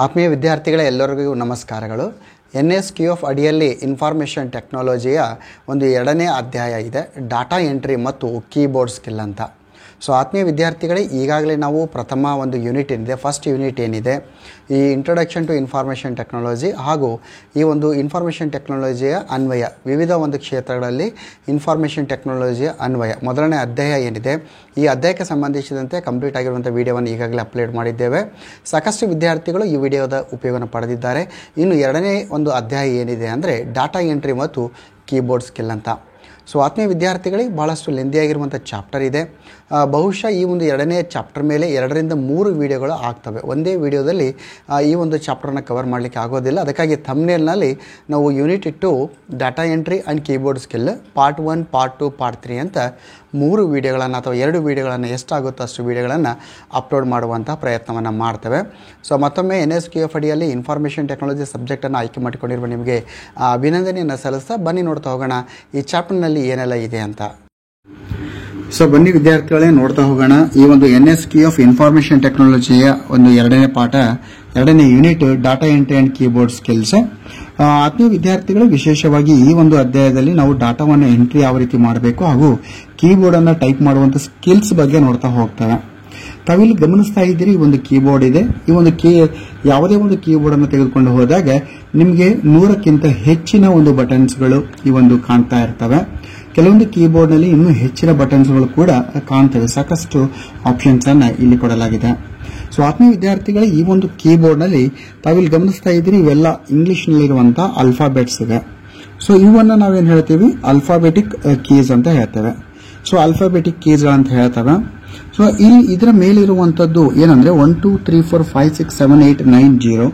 ಆತ್ಮೀಯ ವಿದ್ಯಾರ್ಥಿಗಳೇ ಎಲ್ಲರಿಗೂ ನಮಸ್ಕಾರಗಳು. NSQF ಅಡಿಯಲ್ಲಿ ಇನ್ಫಾರ್ಮೇಷನ್ ಟೆಕ್ನಾಲಜಿಯ ಒಂದು ಎರಡನೇ ಅಧ್ಯಾಯ ಇದೆ, ಡಾಟಾ ಎಂಟ್ರಿ ಮತ್ತು ಕೀಬೋರ್ಡ್ ಸ್ಕಿಲ್ ಅಂತ. ಸೊ ಆತ್ಮೀಯ ವಿದ್ಯಾರ್ಥಿಗಳೇ, ಈಗಾಗಲೇ ನಾವು ಪ್ರಥಮ ಒಂದು ಯೂನಿಟ್ ಏನಿದೆ, ಫಸ್ಟ್ ಯೂನಿಟ್ ಏನಿದೆ, ಈ ಇಂಟ್ರೊಡಕ್ಷನ್ ಟು ಇನ್ಫಾರ್ಮೇಷನ್ ಟೆಕ್ನಾಲಜಿ ಹಾಗೂ ಈ ಒಂದು ಇನ್ಫಾರ್ಮೇಷನ್ ಟೆಕ್ನಾಲಜಿಯ ಅನ್ವಯ, ವಿವಿಧ ಒಂದು ಕ್ಷೇತ್ರಗಳಲ್ಲಿ ಇನ್ಫಾರ್ಮೇಷನ್ ಟೆಕ್ನಾಲಜಿಯ ಅನ್ವಯ ಮೊದಲನೇ ಅಧ್ಯಾಯ ಏನಿದೆ, ಈ ಅಧ್ಯಾಯಕ್ಕೆ ಸಂಬಂಧಿಸಿದಂತೆ ಕಂಪ್ಲೀಟ್ ಆಗಿರುವಂಥ ವಿಡಿಯೋವನ್ನು ಈಗಾಗಲೇ ಅಪ್ಲೋಡ್ ಮಾಡಿದ್ದೇವೆ. ಸಾಕಷ್ಟು ವಿದ್ಯಾರ್ಥಿಗಳು ಈ ವಿಡಿಯೋದ ಉಪಯೋಗವನ್ನು ಪಡೆದಿದ್ದಾರೆ. ಇನ್ನು ಎರಡನೇ ಒಂದು ಅಧ್ಯಾಯ ಏನಿದೆ ಅಂದರೆ ಡಾಟಾ ಎಂಟ್ರಿ ಮತ್ತು ಕೀಬೋರ್ಡ್ ಸ್ಕಿಲ್ ಅಂತ. ಸೊ ಆತ್ಮೀಯ ವಿದ್ಯಾರ್ಥಿಗಳಿಗೆ ಭಾಳಷ್ಟು ಲೆಂದಿಯಾಗಿರುವಂಥ ಚಾಪ್ಟರ್ ಇದೆ. ಬಹುಶಃ ಈ ಒಂದು ಎರಡನೇ ಚಾಪ್ಟರ್ ಮೇಲೆ 2 ರಿಂದ 3 ವಿಡಿಯೋಗಳು ಆಗ್ತವೆ. ಒಂದೇ ವಿಡಿಯೋದಲ್ಲಿ ಈ ಒಂದು ಚಾಪ್ಟರ್ನ ಕವರ್ ಮಾಡಲಿಕ್ಕೆ ಆಗೋದಿಲ್ಲ. ಅದಕ್ಕಾಗಿ ಥಂಬ್ನೇಲ್ನಲ್ಲಿ ನಾವು unit 2 data entry and keyboard skill part 1, part 2, part 3 ಅಂತ 3 ವಿಡಿಯೋಗಳನ್ನು ಅಥವಾ 2 ವಿಡಿಯೋಗಳನ್ನು ಎಷ್ಟಾಗುತ್ತೋ ಅಷ್ಟು ವಿಡಿಯೋಗಳನ್ನು ಅಪ್ಲೋಡ್ ಮಾಡುವಂಥ ಪ್ರಯತ್ನವನ್ನು ಮಾಡ್ತೇವೆ. ಸೊ ಮತ್ತೊಮ್ಮೆ NSQF ಅಡಿಯಲ್ಲಿ ಇನ್ಫಾರ್ಮೇಷನ್ ಟೆಕ್ನಾಲಜಿ ಸಬ್ಜೆಕ್ಟನ್ನು ಆಯ್ಕೆ ಮಾಡಿಕೊಂಡಿರುವ ನಿಮಗೆ ಅಭಿನಂದನೆಯನ್ನು ಸಲ್ಲಿಸ್ತಾ ಬನ್ನಿ ನೋಡ್ತಾ ಹೋಗೋಣ ಈ ಚಾಪ್ಟರ್ನಲ್ಲಿ ಏನೆಲ್ಲ ಇದೆ ಅಂತ. ಸೊ ಬನ್ನಿ ವಿದ್ಯಾರ್ಥಿಗಳೇ, ನೋಡ್ತಾ ಹೋಗೋಣ ಈ ಒಂದು NSQF ಇನ್ಫಾರ್ಮೇಷನ್ ಟೆಕ್ನಾಲಜಿಯ ಒಂದು ಎರಡನೇ ಪಾಠ, ಎರಡನೇ unit data entry and keyboard skills. ಆತ್ಮೀಯ ವಿದ್ಯಾರ್ಥಿಗಳು, ವಿಶೇಷವಾಗಿ ಈ ಒಂದು ಅಧ್ಯಾಯದಲ್ಲಿ ನಾವು ಡಾಟಾವನ್ನು ಎಂಟ್ರಿ ಯಾವ ರೀತಿ ಮಾಡಬೇಕು ಹಾಗೂ ಕೀಬೋರ್ಡ್ ಅನ್ನು ಟೈಪ್ ಮಾಡುವಂತ ಸ್ಕಿಲ್ಸ್ ಬಗ್ಗೆ ನೋಡ್ತಾ ಹೋಗ್ತೇವೆ. ತಾವಿಲ್ಲಿ ಗಮನಿಸ್ತಾ ಇದ್ದೀರಿ, ಈ ಒಂದು ಕೀಬೋರ್ಡ್ ಇದೆ. ಈ ಒಂದು ಯಾವುದೇ ಒಂದು ಕೀಬೋರ್ಡ್ ಅನ್ನು ತೆಗೆದುಕೊಂಡು ಹೋದಾಗ ನಿಮಗೆ 100ಕ್ಕಿಂತ ಹೆಚ್ಚಿನ ಒಂದು ಬಟನ್ಸ್ಗಳು ಈ ಒಂದು ಕಾಣ್ತಾ ಇರ್ತವೆ. ಕೆಲವೊಂದು ಕೀಬೋರ್ಡ್ ನಲ್ಲಿ ಇನ್ನೂ ಹೆಚ್ಚಿನ ಬಟನ್ಸ್ಗಳು ಕೂಡ ಕಾಣ್ತವೆ. ಸಾಕಷ್ಟು ಆಪ್ಷನ್ಸ್ ಅನ್ನ ಇಲ್ಲಿ ಕೊಡಲಾಗಿದೆ. ಸೊ ಆತ್ಮೀಯ ವಿದ್ಯಾರ್ಥಿಗಳು, ಈ ಒಂದು ಕೀಬೋರ್ಡ್ ನಲ್ಲಿ ತಾವಿಲ್ಲಿ ಗಮನಿಸ್ತಾ ಇದ್ದೀರಿ, ಇವೆಲ್ಲ ಇಂಗ್ಲಿಷ್ ನಲ್ಲಿರುವಂತಹ ಅಲ್ಫಾಬೆಟ್ಸ್ ಇದೆ. ಸೊ ಇವನ್ನ ನಾವೇನ್ ಹೇಳ್ತೀವಿ, ಅಲ್ಫಾಬೆಟಿಕ್ ಕೀಸ್ ಅಂತ ಹೇಳ್ತೇವೆ. ಸೊ ಅಲ್ಫಾಬೆಟಿಕ್ ಕೀಸ್ ಅಂತ ಹೇಳ್ತೇವೆ. ಸೊ ಇಲ್ಲಿ ಇದರ ಮೇಲಿರುವಂತದ್ದು ಏನಂದ್ರೆ 1 2 3 4 5 6 7 8 9 0.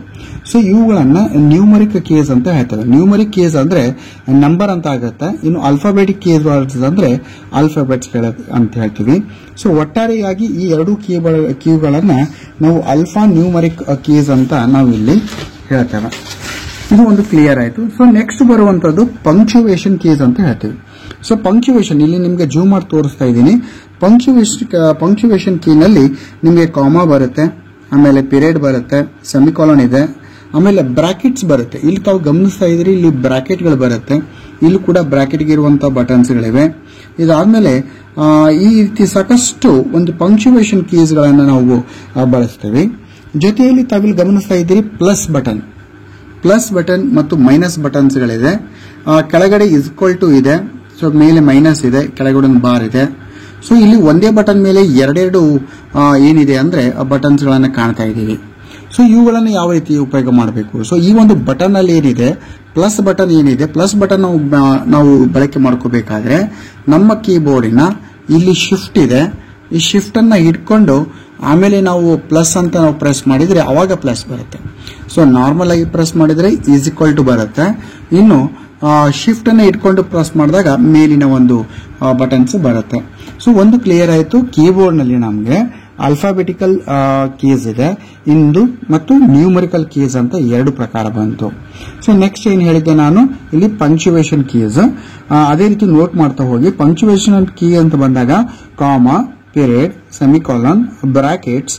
ಸೊ ಇವುಗಳನ್ನ ನ್ಯೂಮರಿಕ್ ಕೀಸ್ ಅಂತ ಹೇಳ್ತೇವೆ. ನ್ಯೂಮರಿಕ್ ಕೀಸ್ ಅಂದ್ರೆ ನಂಬರ್ ಅಂತ ಆಗುತ್ತೆ. ಇನ್ನು ಅಲ್ಫಾಬೆಟಿಕ್ ಕೀಸ್ ಅಂದ್ರೆ ಆಲ್ಫಾಬೆಟ್ಸ್ ಅಂತ ಹೇಳ್ತೀವಿ. ಸೊ ಒಟ್ಟಾರೆಯಾಗಿ ಈ ಎರಡು ಕೀಗಳನ್ನ ನಾವು ಅಲ್ಫಾ ನ್ಯೂಮರಿಕ್ ಕೀಸ್ ಅಂತ ನಾವು ಇಲ್ಲಿ ಹೇಳ್ತೇವೆ. ಇದು ಒಂದು ಕ್ಲಿಯರ್ ಆಯ್ತು. ಸೊ ನೆಕ್ಸ್ಟ್ ಬರುವಂತದ್ದು ಪಂಕ್ಚುವೇಷನ್ ಕೀಸ್ ಅಂತ ಹೇಳ್ತೀವಿ. ಸೊ ಪಂಕ್ಚುವೇಷನ್ ಇಲ್ಲಿ ನಿಮಗೆ ಜೂಮ್ ಮಾಡಿ ತೋರಿಸ್ತಾ ಇದ್ದೀನಿ. ಪಂಕ್ಚುವೇಷನ್ ಕೀನಲ್ಲಿ ನಿಮಗೆ ಕಾಮಾ ಬರುತ್ತೆ, ಆಮೇಲೆ ಪಿರಿಯಡ್ ಬರುತ್ತೆ, ಸೆಮಿಕಾಲನ್ ಇದೆ, ಆಮೇಲೆ ಬ್ರಾಕೆಟ್ಸ್ ಬರುತ್ತೆ. ಇಲ್ಲಿ ತಾವು ಗಮನಿಸ್ತಾ ಇದ್ರಿ, ಇಲ್ಲಿ ಬ್ರಾಕೆಟ್ಗಳು ಬರುತ್ತೆ. ಇಲ್ಲಿ ಕೂಡ ಬ್ರಾಕೆಟ್ಗೆ ಇರುವಂತಹ ಬಟನ್ಸ್ಗಳಿವೆ. ಇದಾದ್ಮೇಲೆ ಈ ರೀತಿ ಸಾಕಷ್ಟು ಒಂದು ಪಂಕ್ಚುವೇಷನ್ ಕೀಸ್ ಗಳನ್ನ ನಾವು ಬಳಸ್ತೇವೆ. ಜೊತೆಯಲ್ಲಿ ತಾವಿಲ್ಲಿ ಗಮನಿಸ್ತಾ ಇದ್ದೀರಿ ಪ್ಲಸ್ ಬಟನ್ ಮತ್ತು ಮೈನಸ್ ಬಟನ್ಸ್ಗಳಿದೆ. ಕೆಳಗಡೆ ಈಕ್ವಲ್ ಟು ಇದೆ, ಸೊ ಮೇಲೆ ಮೈನಸ್ ಇದೆ, ಕೆಳಗಡೆ ಒಂದು ಬಾರ್ ಇದೆ. ಸೊ ಇಲ್ಲಿ ಒಂದೇ ಬಟನ್ ಮೇಲೆ ಎರಡೆರಡು ಏನಿದೆ ಅಂದ್ರೆ ಬಟನ್ಸ್ ಗಳನ್ನ ಕಾಣ್ತಾ ಇದ್ದೀವಿ. ಸೊ ಇವುಗಳನ್ನು ಯಾವ ರೀತಿ ಉಪಯೋಗ ಮಾಡಬೇಕು? ಸೊ ಈ ಒಂದು ಬಟನ್ ಅಲ್ಲಿ ಏನಿದೆ, ಪ್ಲಸ್ ಬಟನ್ ಏನಿದೆ, ಪ್ಲಸ್ ಬಟನ್ ನಾವು ಬಳಕೆ ಮಾಡ್ಕೋಬೇಕಾದ್ರೆ ನಮ್ಮ ಕೀಬೋರ್ಡಿನ ಇಲ್ಲಿ ಶಿಫ್ಟ್ ಇದೆ. ಈ ಶಿಫ್ಟ್ ಅನ್ನ ಹಿಡ್ಕೊಂಡು ಆಮೇಲೆ ನಾವು ಪ್ಲಸ್ ಅಂತ ನಾವು ಪ್ರೆಸ್ ಮಾಡಿದ್ರೆ ಅವಾಗ ಪ್ಲಸ್ ಬರುತ್ತೆ. ಸೊ ನಾರ್ಮಲ್ ಆಗಿ ಪ್ರೆಸ್ ಮಾಡಿದ್ರೆ ಈಸ್ ಈಕ್ವಲ್ ಟು ಬರುತ್ತೆ. ಇನ್ನು ಶಿಫ್ಟ್ ಅನ್ನ ಇಟ್ಕೊಂಡು ಪ್ರೆಸ್ ಮಾಡಿದಾಗ ಮೇಲಿನ ಒಂದು ಬಟನ್ಸ್ ಬರುತ್ತೆ. ಸೊ ಒಂದು ಕ್ಲಿಯರ್ ಆಯಿತು, ಕೀಬೋರ್ಡ್ ನಲ್ಲಿ ನಮಗೆ ಆಲ್ಫಾಬೆಟಿಕಲ್ ಕೀಸ್ ಇದೆ ಇಂದು ಮತ್ತು ನ್ಯೂಮರಿಕಲ್ ಕೀಸ್ ಅಂತ 2 ಪ್ರಕಾರ ಬಂತು. ಸೊ ನೆಕ್ಸ್ಟ್ ಏನ್ ಹೇಳಿದ್ದೆ ನಾನು, ಇಲ್ಲಿ ಪಂಕ್ಚುವೇಷನ್ ಕೀಸ್. ಅದೇ ರೀತಿ ನೋಟ್ ಮಾಡ್ತಾ ಹೋಗಿ, ಪಂಕ್ಚುವೇಷನ್ ಕೀ ಅಂತ ಬಂದಾಗ comma, period, semicolon, brackets,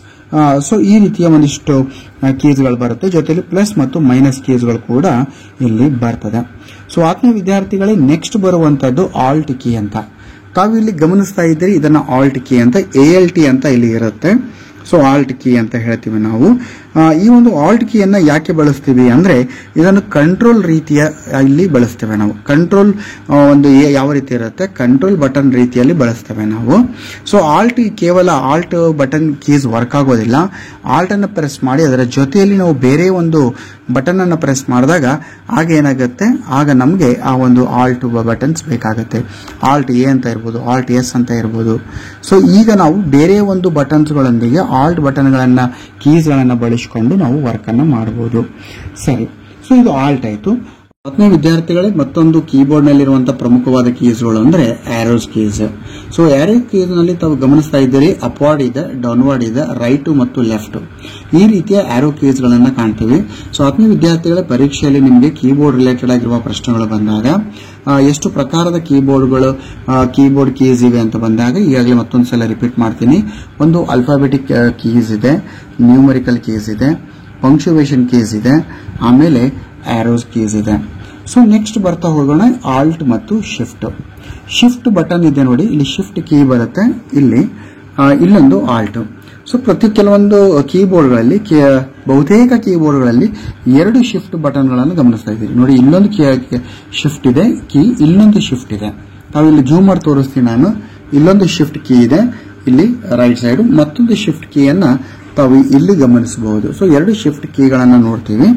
so ಈ ರೀತಿಯ ಒಂದಿಷ್ಟು ಕೀಸ್ಗಳು ಬರುತ್ತೆ. ಜೊತೆಲಿ ಪ್ಲಸ್ ಮತ್ತು ಮೈನಸ್ ಕೀಸ್ಗಳು ಕೂಡ ಇಲ್ಲಿ ಬರ್ತದೆ. ಸೊ ಆತ್ಮೀಯ ವಿದ್ಯಾರ್ಥಿಗಳೇ, ನೆಕ್ಸ್ಟ್ ಬರುವಂತದ್ದು ಆಲ್ಟ್ ಕೀ ಅಂತ. ತಾವು ಇಲ್ಲಿ ಗಮನಿಸ್ತಾ ಇದ್ದೀರಿ, ಇದನ್ನ ಆಲ್ಟ್ ಕೀ ಅಂತ ALT ಅಂತ ಇಲ್ಲಿ ಇರುತ್ತೆ. ಸೊ ಆಲ್ಟ್ ಕೀ ಅಂತ ಹೇಳ್ತೀವಿ ನಾವು. ಈ ಒಂದು ಆಲ್ಟ್ ಕೀಯನ್ನ ಯಾಕೆ ಬಳಸ್ತೀವಿ ಅಂದ್ರೆ ಇದನ್ನು ಕಂಟ್ರೋಲ್ ರೀತಿಯ ಇಲ್ಲಿ ಬಳಸ್ತೇವೆ ನಾವು. ಕಂಟ್ರೋಲ್ ಒಂದು ಯಾವ ರೀತಿ ಇರುತ್ತೆ, ಕಂಟ್ರೋಲ್ ಬಟನ್ ರೀತಿಯಲ್ಲಿ ಬಳಸ್ತೇವೆ ನಾವು. ಸೊ ಕೇವಲ ಆಲ್ಟ್ ಬಟನ್ ಕೀಸ್ ವರ್ಕ್ ಆಗೋದಿಲ್ಲ. ಆಲ್ಟ್ ಅನ್ನು ಪ್ರೆಸ್ ಮಾಡಿ ಅದರ ಜೊತೆಯಲ್ಲಿ ನಾವು ಬೇರೆ ಒಂದು ಬಟನ್ ಅನ್ನು ಪ್ರೆಸ್ ಮಾಡಿದಾಗ ಆಗ ಏನಾಗುತ್ತೆ, ಆಗ ನಮಗೆ ಆ ಒಂದು ಆಲ್ಟ್ ಬಟನ್ಸ್ ಬೇಕಾಗುತ್ತೆ. ಆಲ್ಟ್ A ಅಂತ ಇರ್ಬೋದು, ಆಲ್ಟ್ S ಅಂತ ಇರ್ಬೋದು. ಸೊ ಈಗ ನಾವು ಬೇರೆ ಒಂದು ಬಟನ್ಸ್ಗಳೊಂದಿಗೆ ಆಲ್ಟ್ ಬಟನ್ಗಳನ್ನ ಕೀಸ್ಗಳನ್ನ ಬಳಸಿಕೊಂಡು ನಾವು ವರ್ಕ್ ಅನ್ನು ಮಾಡಬಹುದು. ಸರಿ, ಸೊ ಇದು ಆಲ್ಟ್ ಆಯ್ತು. ಆತ್ಮೀಯ ವಿದ್ಯಾರ್ಥಿಗಳೇ, ಮತ್ತೊಂದು ಕೀಬೋರ್ಡ್ ನಲ್ಲಿರುವಂತಹ ಪ್ರಮುಖವಾದ ಕೀಸ್ಗಳು ಅಂದ್ರೆ ಆರೋಸ್ ಕೀಸ್. ಸೊ ಆರೋ ಕೀಸ್ ನಲ್ಲಿ ತಾವು ಗಮನಿಸ್ತಾ ಇದ್ದೀರಿ, ಅಪ್ವಾರ್ಡ್ ಇದೆ, ಡೌನ್ವರ್ಡ್ ಇದೆ, ರೈಟ್ ಮತ್ತು ಲೆಫ್ಟ್, ಈ ರೀತಿಯ ಆರೋ ಕೀಸ್ ಗಳನ್ನ ಕಾಣ್ತೀವಿ. ಸೊ ಆತ್ಮೀಯ ವಿದ್ಯಾರ್ಥಿಗಳ ಪರೀಕ್ಷೆಯಲ್ಲಿ ನಿಮಗೆ ಕೀಬೋರ್ಡ್ ರಿಲೇಟೆಡ್ ಆಗಿರುವ ಪ್ರಶ್ನೆಗಳು ಬಂದಾಗ ಎಷ್ಟು ಪ್ರಕಾರದ ಕೀಬೋರ್ಡ್ ಕೀಸ್ ಇವೆ ಅಂತ ಬಂದಾಗ ಈಗಾಗಲೇ ಮತ್ತೊಂದು ಸಲ ರಿಪೀಟ್ ಮಾಡ್ತೀನಿ. ಒಂದು ಆಲ್ಫಾಬೆಟಿಕ್ ಕೀಸ್ ಇದೆ, ನ್ಯೂಮರಿಕಲ್ ಕೀಸ್ ಇದೆ, ಪಂಕ್ಚುವೇಷನ್ ಕೀಸ್ ಇದೆ, ಆಮೇಲೆ ಆರೋಸ್ ಕೀಸ್ ಇದೆ. ಸೊ ನೆಕ್ಸ್ಟ್ ಬರ್ತಾ ಹೋಗೋಣ ಆಲ್ಟ್ ಮತ್ತು ಶಿಫ್ಟ್ ಬಟನ್ ಇದೆ ನೋಡಿ, ಇಲ್ಲಿ ಶಿಫ್ಟ್ ಕೀ ಬರುತ್ತೆ, ಇಲ್ಲೊಂದು ಆಲ್ಟ್. ಸೊ ಕೆಲವೊಂದು ಕೀಬೋರ್ಡ್ಗಳಲ್ಲಿ ಬಹುತೇಕ ಕೀಬೋರ್ಡ್ಗಳಲ್ಲಿ 2 ಶಿಫ್ಟ್ ಬಟನ್ಗಳನ್ನು ಗಮನಿಸ್ತಾ ಇದ್ದೀರಿ ನೋಡಿ. ಇಲ್ಲೊಂದು ಶಿಫ್ಟ್ ಇದೆ ಕೀ, ಇಲ್ಲೊಂದು ಶಿಫ್ಟ್ ಇದೆ. ತಾವು ಇಲ್ಲಿ ಜೂಮ್ ಮಾಡಿ ತೋರಿಸ್ತೀನಿ ನಾನು. ಇಲ್ಲೊಂದು ಶಿಫ್ಟ್ ಕೀ ಇದೆ ಇಲ್ಲಿ ರೈಟ್ ಸೈಡ್, ಮತ್ತೊಂದು ಶಿಫ್ಟ್ ಕೀಯನ್ನ ತಾವು ಇಲ್ಲಿ ಗಮನಿಸಬಹುದು. ಸೊ 2 ಶಿಫ್ಟ್ ಕೀಗಳನ್ನ ನೋಡ್ತೀವಿ.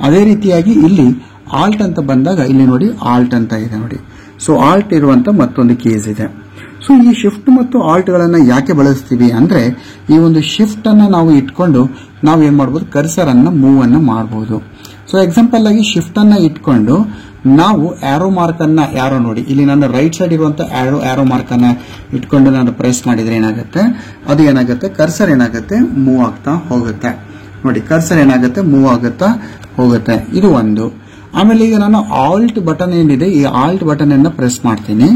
ಅದೇ ರೀತಿಯಾಗಿ ಇಲ್ಲಿ ಆಲ್ಟ್ ಅಂತ ಬಂದಾಗ ಇಲ್ಲಿ ನೋಡಿ ಆಲ್ಟ್ ಅಂತ ಇದೆ ನೋಡಿ. ಸೊ ಆಲ್ಟ್ ಇರುವಂತ ಮತ್ತೊಂದು ಕೀಸ್ ಇದೆ. ಸೊ ಈ ಶಿಫ್ಟ್ ಮತ್ತು ಆಲ್ಟ್ ಗಳನ್ನ ಯಾಕೆ ಬಳಸ್ತೀವಿ ಅಂದ್ರೆ, ಈ ಒಂದು ಶಿಫ್ಟ್ ಅನ್ನ ನಾವು ಇಟ್ಕೊಂಡು ನಾವು ಏನ್ ಮಾಡಬಹುದು, ಕರ್ಸರ್ ಅನ್ನ ಮೂವ್ ಅನ್ನ ಮಾಡಬಹುದು. ಸೊ ಎಕ್ಸಾಂಪಲ್ ಆಗಿ ಶಿಫ್ಟ್ ಅನ್ನ ಇಟ್ಕೊಂಡು ನಾವು ಆರೋ ಮಾರ್ಕ್ ಅನ್ನ ನೋಡಿ ಇಲ್ಲಿ ನನ್ನ ರೈಟ್ ಸೈಡ್ ಇರುವಂತ ಆರೋ ಮಾರ್ಕ್ ಅನ್ನ ಇಟ್ಕೊಂಡು ನಾನು ಪ್ರೆಸ್ ಮಾಡಿದ್ರೆ ಏನಾಗುತ್ತೆ, ಅದು ಏನಾಗುತ್ತೆ, ಕರ್ಸರ್ ಏನಾಗುತ್ತೆ, ಮೂವ್ ಆಗ್ತಾ ಹೋಗುತ್ತೆ ನೋಡಿ. ಕರ್ಸರ್ ಏನಾಗುತ್ತೆ, ಮೂವ್ ಆಗುತ್ತಾ ಹೋಗುತ್ತೆ. ಇದು ಒಂದು. ಆಮೇಲೆ ಈಗ ನಾನು ಆಲ್ಟ್ ಬಟನ್ ಏನಿದೆ, ಈ ಆಲ್ಟ್ ಬಟನ್ ಅನ್ನ ಪ್ರೆಸ್ ಮಾಡ್ತೀನಿ.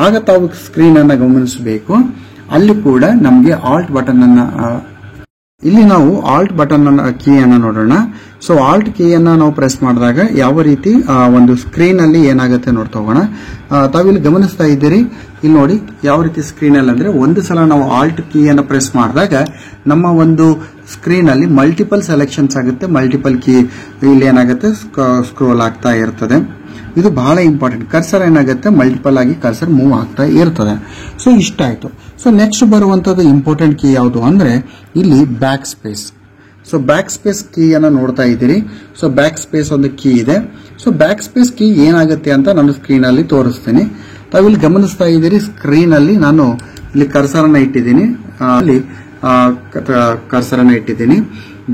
ಆಗ ತಾವು ಸ್ಕ್ರೀನ್ ಅನ್ನ ಗಮನಿಸಬೇಕು. ಅಲ್ಲಿ ಕೂಡ ನಮಗೆ ಆಲ್ಟ್ ಬಟನ್ ಅನ್ನ ಇಲ್ಲಿ ನಾವು ಆಲ್ಟ್ ಬಟನ್ ಕೀಯನ್ನು ನೋಡೋಣ. ಸೊ ಆಲ್ಟ್ ಕೀಯನ್ನು ನಾವು ಪ್ರೆಸ್ ಮಾಡಿದಾಗ ಯಾವ ರೀತಿ ಒಂದು ಸ್ಕ್ರೀನ್ ಅಲ್ಲಿ ಏನಾಗುತ್ತೆ ನೋಡ್ತಾ ಹೋಗೋಣ. ತಾವಿಲ್ಲಿ ಗಮನಿಸ್ತಾ ಇದ್ದೀರಿ, ಇಲ್ಲಿ ನೋಡಿ ಯಾವ ರೀತಿ ಸ್ಕ್ರೀನ್ ಅಲ್ಲಿ ಅಂದ್ರೆ, ಒಂದು ಸಲ ನಾವು ಆಲ್ಟ್ ಕೀಯನ್ನು ಪ್ರೆಸ್ ಮಾಡಿದಾಗ ನಮ್ಮ ಒಂದು ಸ್ಕ್ರೀನ್ ಅಲ್ಲಿ ಮಲ್ಟಿಪಲ್ ಸೆಲೆಕ್ಷನ್ಸ್ ಆಗುತ್ತೆ, ಮಲ್ಟಿಪಲ್ ಕೀ ಇಲ್ಲಿ ಏನಾಗುತ್ತೆ ಸ್ಕ್ರೋಲ್ ಆಗ್ತಾ ಇರ್ತದೆ. ಇದು ಬಹಳ ಇಂಪಾರ್ಟೆಂಟ್. ಕರ್ಸರ್ ಏನಾಗುತ್ತೆ, ಮಲ್ಟಿಪಲ್ ಆಗಿ ಕರ್ಸರ್ ಮೂವ್ ಆಗ್ತಾ ಇರ್ತದೆ. ಸೊ ಇಷ್ಟ ಆಯ್ತು. ಸೊ ನೆಕ್ಸ್ಟ್ ಬರುವಂತದ್ದು ಇಂಪಾರ್ಟೆಂಟ್ ಕೀ ಯಾವುದು ಅಂದ್ರೆ ಇಲ್ಲಿ back space. So back space ಕೀಯನ್ನು ನೋಡ್ತಾ ಇದ್ದೀರಿ. ಸೊ ಬ್ಯಾಕ್ ಸ್ಪೇಸ್ ಒಂದು ಕೀ ಇದೆ. ಸೊ ಬ್ಯಾಕ್ ಸ್ಪೇಸ್ ಕೀ ಏನಾಗುತ್ತೆ ಅಂತ ನಾನು ಸ್ಕ್ರೀನ್ ಅಲ್ಲಿ ತೋರಿಸ್ತೀನಿ. ತಾವಿಲ್ಲಿ ಗಮನಿಸ್ತಾ ಇದ್ದೀರಿ, ಸ್ಕ್ರೀನ್ ಅಲ್ಲಿ ನಾನು ಇಲ್ಲಿ ಕರ್ಸರ್ ಅನ್ನ ಇಟ್ಟಿದ್ದೀನಿ.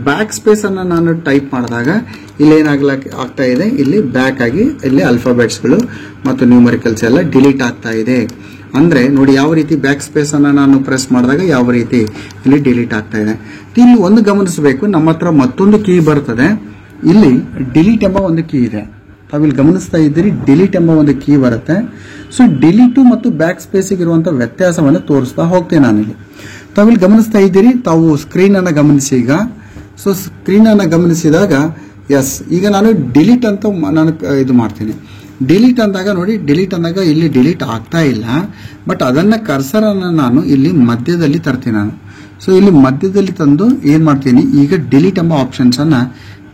ಬ್ಯಾಕ್ ಸ್ಪೇಸ್ ಅನ್ನ ನಾನು ಟೈಪ್ ಮಾಡಿದಾಗ ಇಲ್ಲಿ ಆಗ್ತಾ ಇದೆ, ಇಲ್ಲಿ ಬ್ಯಾಕ್ ಆಗಿ ಇಲ್ಲಿ ಅಲ್ಫಾಬೆಟ್ಸ್ ಗಳು ಮತ್ತು ನ್ಯೂಮರಿಕಲ್ಸ್ ಎಲ್ಲ ಡಿಲೀಟ್ ಆಗ್ತಾ ಇದೆ. ಅಂದ್ರೆ ನೋಡಿ ಯಾವ ರೀತಿ ಬ್ಯಾಕ್ ಸ್ಪೇಸ್ ಅನ್ನ ನಾನು ಪ್ರೆಸ್ ಮಾಡಿದಾಗ ಯಾವ ರೀತಿ ಇಲ್ಲಿ ಡಿಲೀಟ್ ಆಗ್ತಾ ಇದೆ. ಇಲ್ಲಿ ಒಂದು ಗಮನಿಸಬೇಕು, ನಮ್ಮ ಹತ್ರ ಮತ್ತೊಂದು ಕೀ ಬರ್ತದೆ, ಇಲ್ಲಿ ಡಿಲೀಟ್ ಎಂಬ ಒಂದು ಕೀ ಇದೆ. ತಾವಿಲ್ಲಿ ಗಮನಿಸ್ತಾ ಇದ್ದೀರಿ, ಡಿಲೀಟ್ ಎಂಬ ಒಂದು ಕೀ ಬರುತ್ತೆ. ಸೊ ಡಿಲೀಟು ಮತ್ತು ಬ್ಯಾಕ್ ಸ್ಪೇಸ್ ಇರುವಂತಹ ವ್ಯತ್ಯಾಸವನ್ನು ತೋರಿಸ್ತಾ ಹೋಗ್ತೇನೆ ನಾನಿಲ್ಲಿ. ತಾವಿಲ್ಲಿ ಗಮನಿಸ್ತಾ ಇದ್ದೀರಿ, ತಾವು ಸ್ಕ್ರೀನ್ ಅನ್ನ ಗಮನಿಸಿ ಈಗ. ಸೊ ಸ್ಕ್ರೀನ್ ಅನ್ನ ಗಮನಿಸಿದಾಗ ಎಸ್, ಈಗ ನಾನು ಡಿಲೀಟ್ ಅಂತ ನಾನು ಇದು ಮಾಡ್ತೀನಿ. ಡಿಲೀಟ್ ಅಂದಾಗ ನೋಡಿ, ಡಿಲೀಟ್ ಅಂದಾಗ ಇಲ್ಲಿ ಡಿಲೀಟ್ ಆಗ್ತಾ ಇಲ್ಲ, ಬಟ್ ಅದನ್ನ ಕರ್ಸರ್ ಅನ್ನ ನಾನು ಇಲ್ಲಿ ಮಧ್ಯದಲ್ಲಿ ತರ್ತೀನಿ ನಾನು. ಸೊ ಇಲ್ಲಿ ಮಧ್ಯದಲ್ಲಿ ತಂದು ಏನ್ ಮಾಡ್ತೀನಿ, ಈಗ ಡಿಲೀಟ್ ಎಂಬ ಆಪ್ಷನ್ಸ್ ಅನ್ನ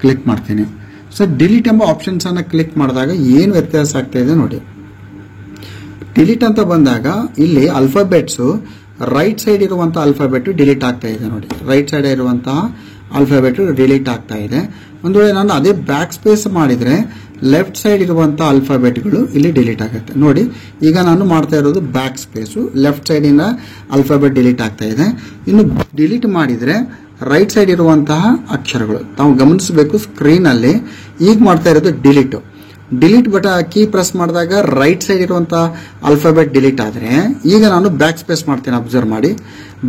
ಕ್ಲಿಕ್ ಮಾಡ್ತೀನಿ. ಸೊ ಡಿಲೀಟ್ ಎಂಬ ಆಪ್ಷನ್ಸ್ ಅನ್ನ ಕ್ಲಿಕ್ ಮಾಡಿದಾಗ ಏನು ವ್ಯತ್ಯಾಸ ಆಗ್ತಾ ಇದೆ ನೋಡಿ. ಡಿಲೀಟ್ ಅಂತ ಬಂದಾಗ ಇಲ್ಲಿ ಅಲ್ಫಾಬೆಟ್ಸ್ ರೈಟ್ ಸೈಡ್ ಇರುವಂತಹ ಅಲ್ಫಾಬೆಟ್ ಡಿಲೀಟ್ ಆಗ್ತಾ ಇದೆ ನೋಡಿ. ರೈಟ್ ಸೈಡ್ ಇರುವಂತಹ ಅಲ್ಫಾಬೆಟ್ ಡಿಲೀಟ್ ಆಗ್ತಾ ಇದೆ. ಒಂದು ವೇಳೆ ನಾನು ಅದೇ ಬ್ಯಾಕ್ ಸ್ಪೇಸ್ ಮಾಡಿದ್ರೆ ಲೆಫ್ಟ್ ಸೈಡ್ ಇರುವಂತಹ ಅಲ್ಫಾಬೆಟ್ಗಳು ಇಲ್ಲಿ ಡಿಲೀಟ್ ಆಗುತ್ತೆ ನೋಡಿ. ಈಗ ನಾನು ಮಾಡ್ತಾ ಇರೋದು ಬ್ಯಾಕ್ ಸ್ಪೇಸು, ಲೆಫ್ಟ್ ಸೈಡ್ ಇಂದ ಅಲ್ಫಾಬೆಟ್ ಡಿಲೀಟ್ ಆಗ್ತಾ ಇದೆ. ಇನ್ನು ಡಿಲೀಟ್ ಮಾಡಿದ್ರೆ ರೈಟ್ ಸೈಡ್ ಇರುವಂತಹ ಅಕ್ಷರಗಳು ತಾವು ಗಮನಿಸಬೇಕು. ಸ್ಕ್ರೀನ್ ಅಲ್ಲಿ ಈಗ ಮಾಡ್ತಾ ಇರೋದು ಡಿಲೀಟ್ ಕೀ ಪ್ರೆಸ್ ಮಾಡಿದಾಗ ರೈಟ್ ಸೈಡ್ ಇರುವಂತಹ ಅಲ್ಫಾಬೆಟ್ ಡಿಲೀಟ್ ಆದ್ರೆ, ಈಗ ನಾನು ಬ್ಯಾಕ್ ಸ್ಪೇಸ್ ಮಾಡ್ತೀನಿ. ಅಬ್ಸರ್ವ್ ಮಾಡಿ,